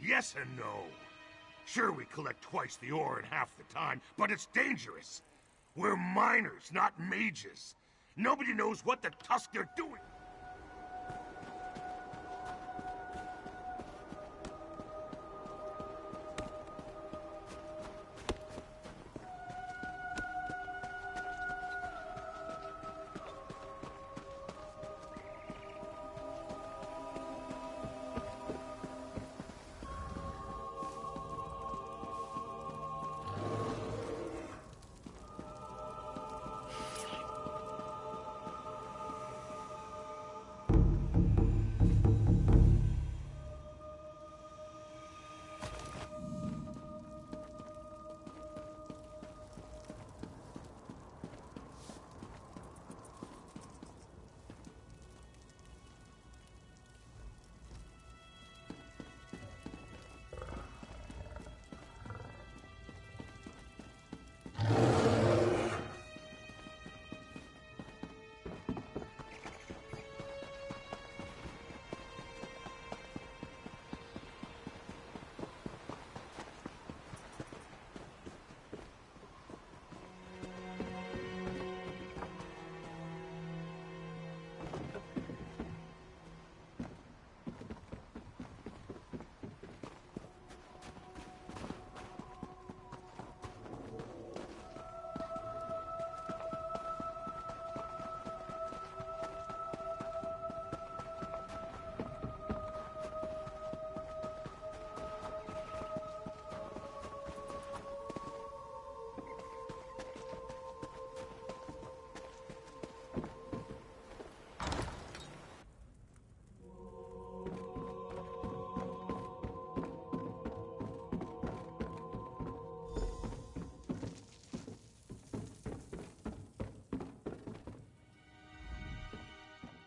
Yes and no. Sure, we collect twice the ore in half the time, but it's dangerous. We're miners, not mages. Nobody knows what the tusk they're doing.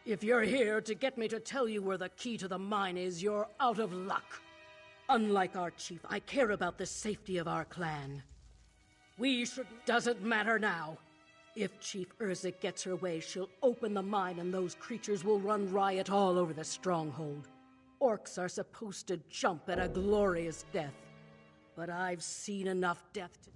If you're here to get me to tell you where the key to the mine is, you're out of luck. Unlike our chief, I care about the safety of our clan. We should... Doesn't matter now. If Chief Urzik gets her way, she'll open the mine and those creatures will run riot all over the stronghold. Orcs are supposed to jump at a glorious death. But I've seen enough death to...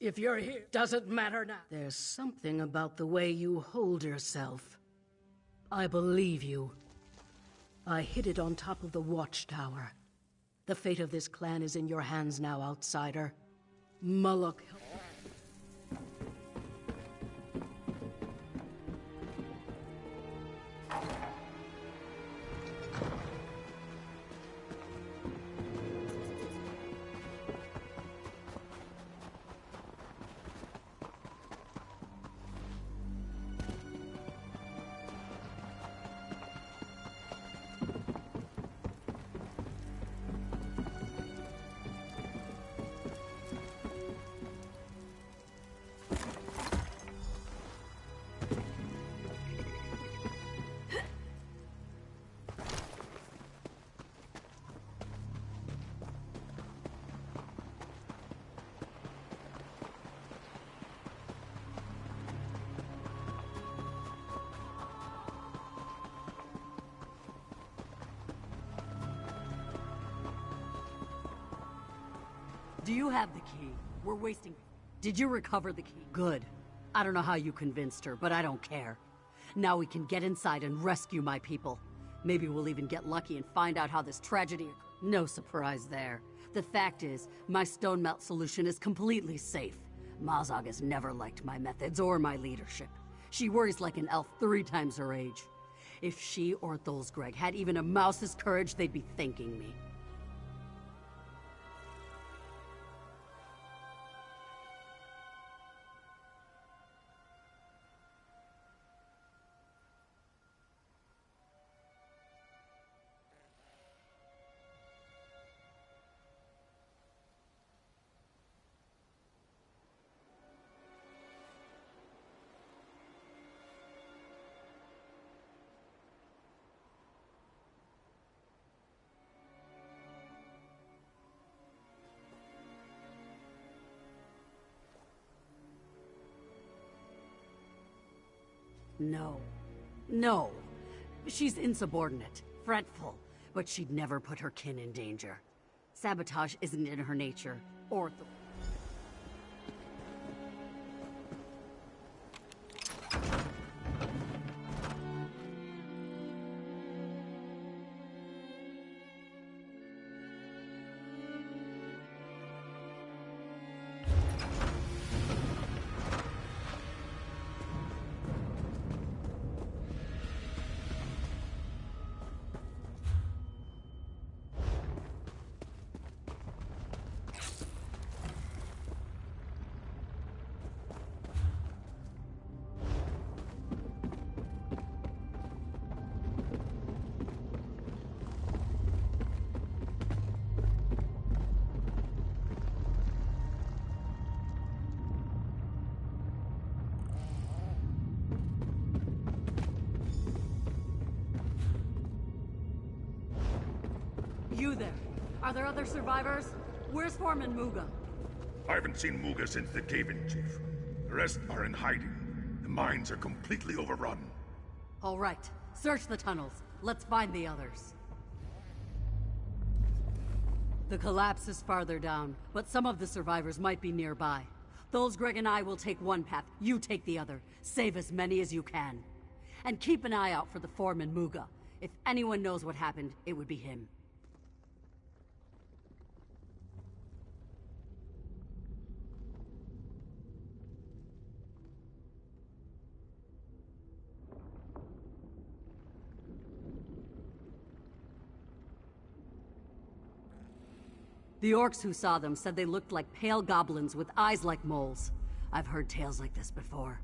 If you're here, doesn't matter now. There's something about the way you hold yourself. I believe you. I hid it on top of the watchtower. The fate of this clan is in your hands now, outsider. Moloch. Do you have the key? We're wasting... Did you recover the key? Good. I don't know how you convinced her, but I don't care. Now we can get inside and rescue my people. Maybe we'll even get lucky and find out how this tragedy occurred. No surprise there. The fact is, my stone melt solution is completely safe. Mazog has never liked my methods or my leadership. She worries like an elf 3 times her age. If she or Tholsgreg had even a mouse's courage, they'd be thanking me. No. No. She's insubordinate, fretful, but she'd never put her kin in danger. Sabotage isn't in her nature, or the... You there. Are there other survivors? Where's Foreman Muga? I haven't seen Muga since the cave-in, Chief. The rest are in hiding. The mines are completely overrun. All right. Search the tunnels. Let's find the others. The collapse is farther down, but some of the survivors might be nearby. Tholsgreg and I will take one path, you take the other. Save as many as you can. And keep an eye out for the Foreman Muga. If anyone knows what happened, it would be him. The orcs who saw them said they looked like pale goblins with eyes like moles. I've heard tales like this before.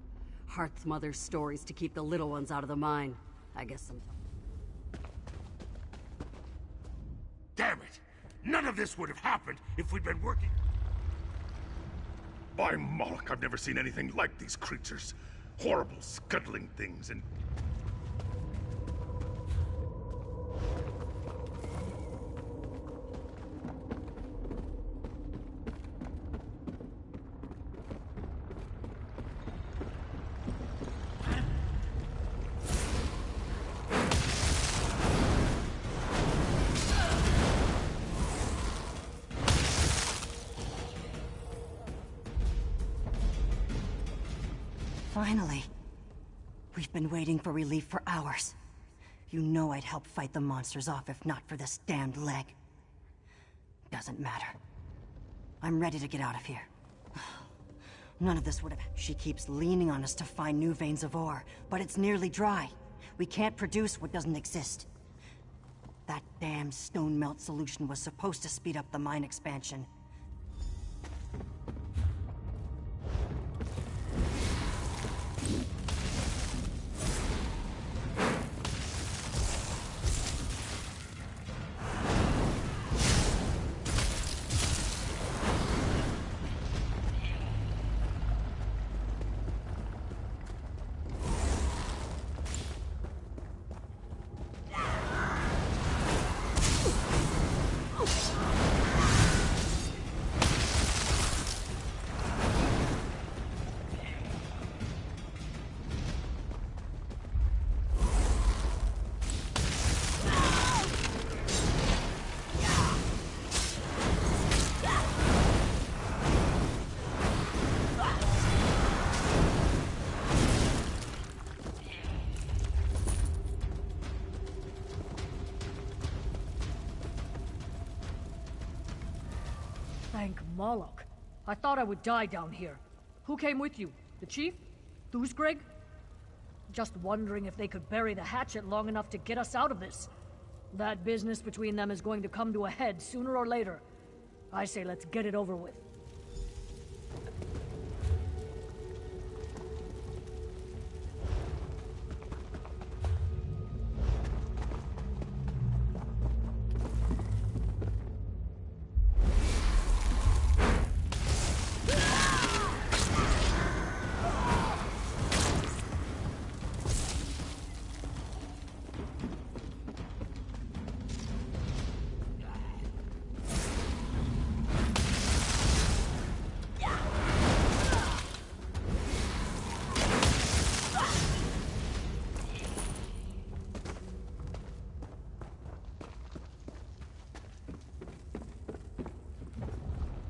Hearth's mother's stories to keep the little ones out of the mine. I guess some... Damn it! None of this would have happened if we'd been working... By Moloch, I've never seen anything like these creatures. Horrible, scuttling things and... Finally. We've been waiting for relief for hours. You know I'd help fight the monsters off if not for this damned leg. Doesn't matter. I'm ready to get out of here. None of this would have... She keeps leaning on us to find new veins of ore, but it's nearly dry. We can't produce what doesn't exist. That damn stone melt solution was supposed to speed up the mine expansion. Thank Moloch. I thought I would die down here. Who came with you? The chief? Greg? Just wondering if they could bury the hatchet long enough to get us out of this. That business between them is going to come to a head sooner or later. I say let's get it over with.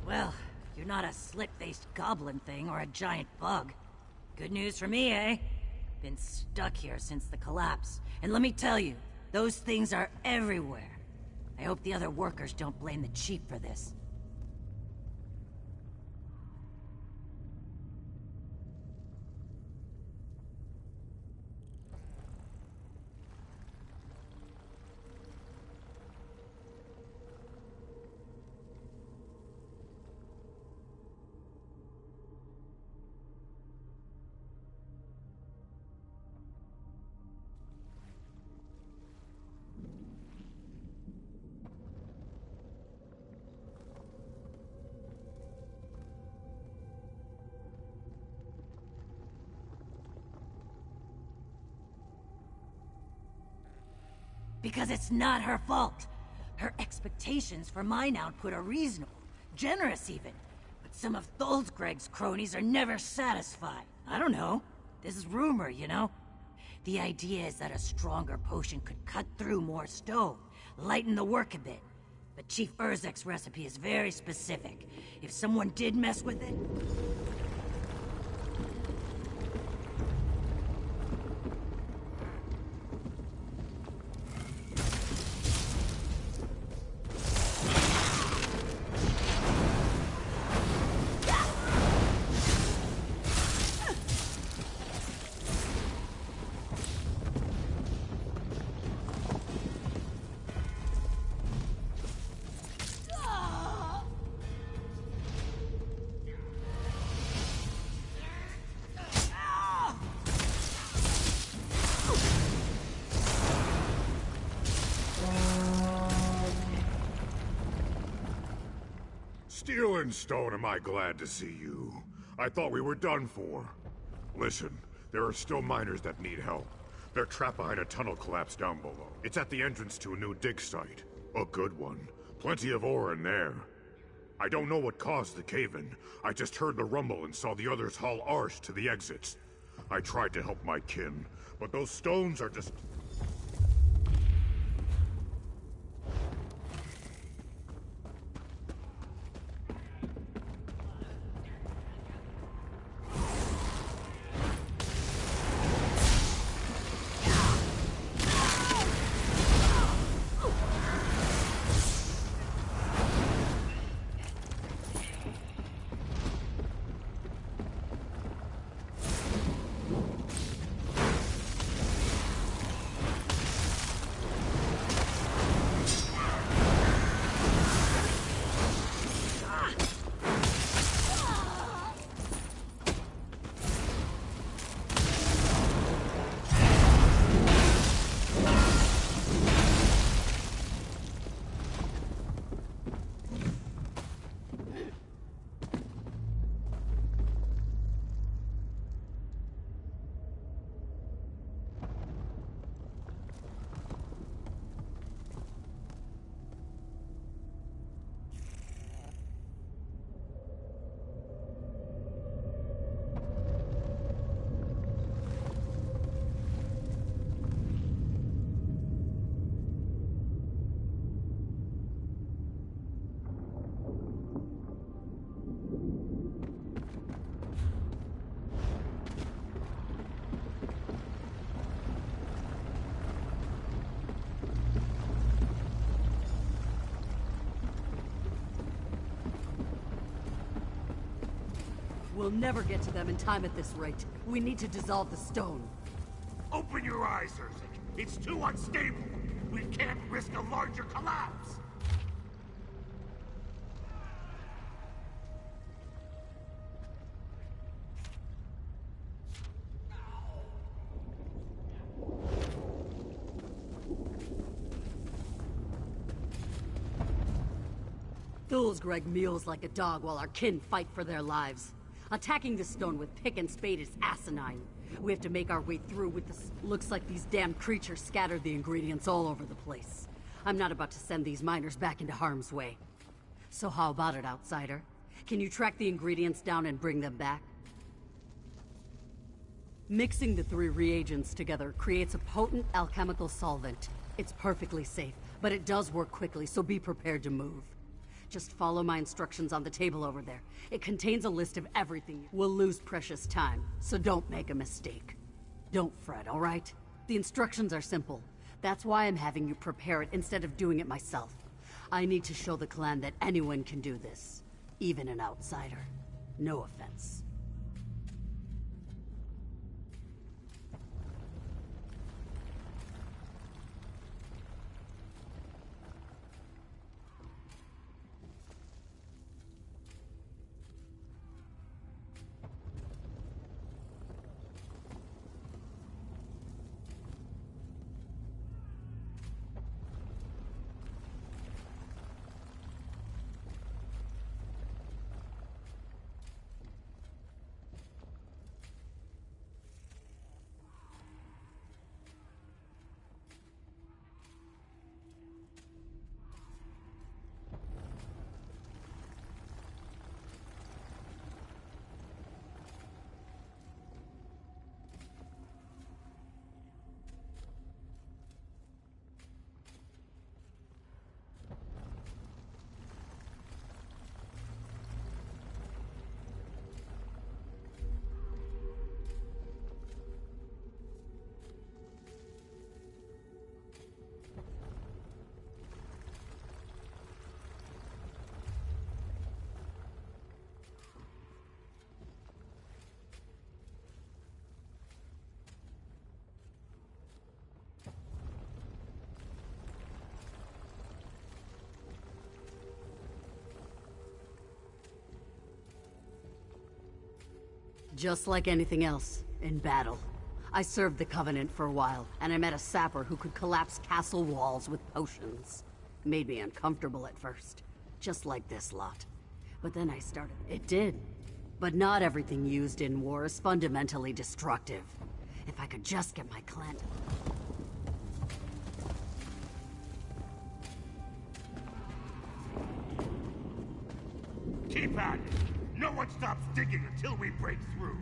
Well, you're not a slit-faced goblin thing or a giant bug. Good news for me, eh? Been stuck here since the collapse. And let me tell you, those things are everywhere. I hope the other workers don't blame the chief for this. Because it's not her fault. Her expectations for mine output are reasonable, generous even. But some of Greg's cronies are never satisfied. I don't know. This is rumor, you know? The idea is that a stronger potion could cut through more stone, lighten the work a bit. But Chief Urzek's recipe is very specific. If someone did mess with it... Steel and Stone, am I glad to see you. I thought we were done for. Listen, there are still miners that need help. They're trapped behind a tunnel collapse down below. It's at the entrance to a new dig site. A good one. Plenty of ore in there. I don't know what caused the cave-in. I just heard the rumble and saw the others haul ours to the exits. I tried to help my kin, but those stones are just... We'll never get to them in time at this rate. We need to dissolve the stone. Open your eyes, Urzik. It's too unstable. We can't risk a larger collapse. Greg mews like a dog while our kin fight for their lives. Attacking the stone with pick and spade is asinine. We have to make our way through with this. Looks like these damn creatures scattered the ingredients all over the place. I'm not about to send these miners back into harm's way. So how about it, outsider? Can you track the ingredients down and bring them back? Mixing the 3 reagents together creates a potent alchemical solvent. It's perfectly safe, but it does work quickly, so be prepared to move. Just follow my instructions on the table over there. It contains a list of everything. We'll lose precious time, so don't make a mistake. Don't fret, all right? The instructions are simple. That's why I'm having you prepare it instead of doing it myself. I need to show the clan that anyone can do this, even an outsider. No offense. Just like anything else, in battle. I served the Covenant for a while, and I met a sapper who could collapse castle walls with potions. Made me uncomfortable at first, just like this lot. But then I started. It did. But not everything used in war is fundamentally destructive. If I could just get my clan to... Keep at it! No one stops digging until we break through!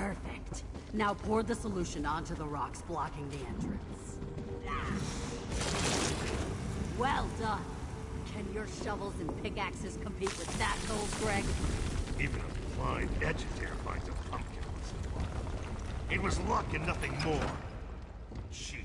Perfect. Now pour the solution onto the rocks blocking the entrance. Well done. Can your shovels and pickaxes compete with that, old Greg? Even a blind agitator finds a pumpkin once in a while. It was luck and nothing more. Chief.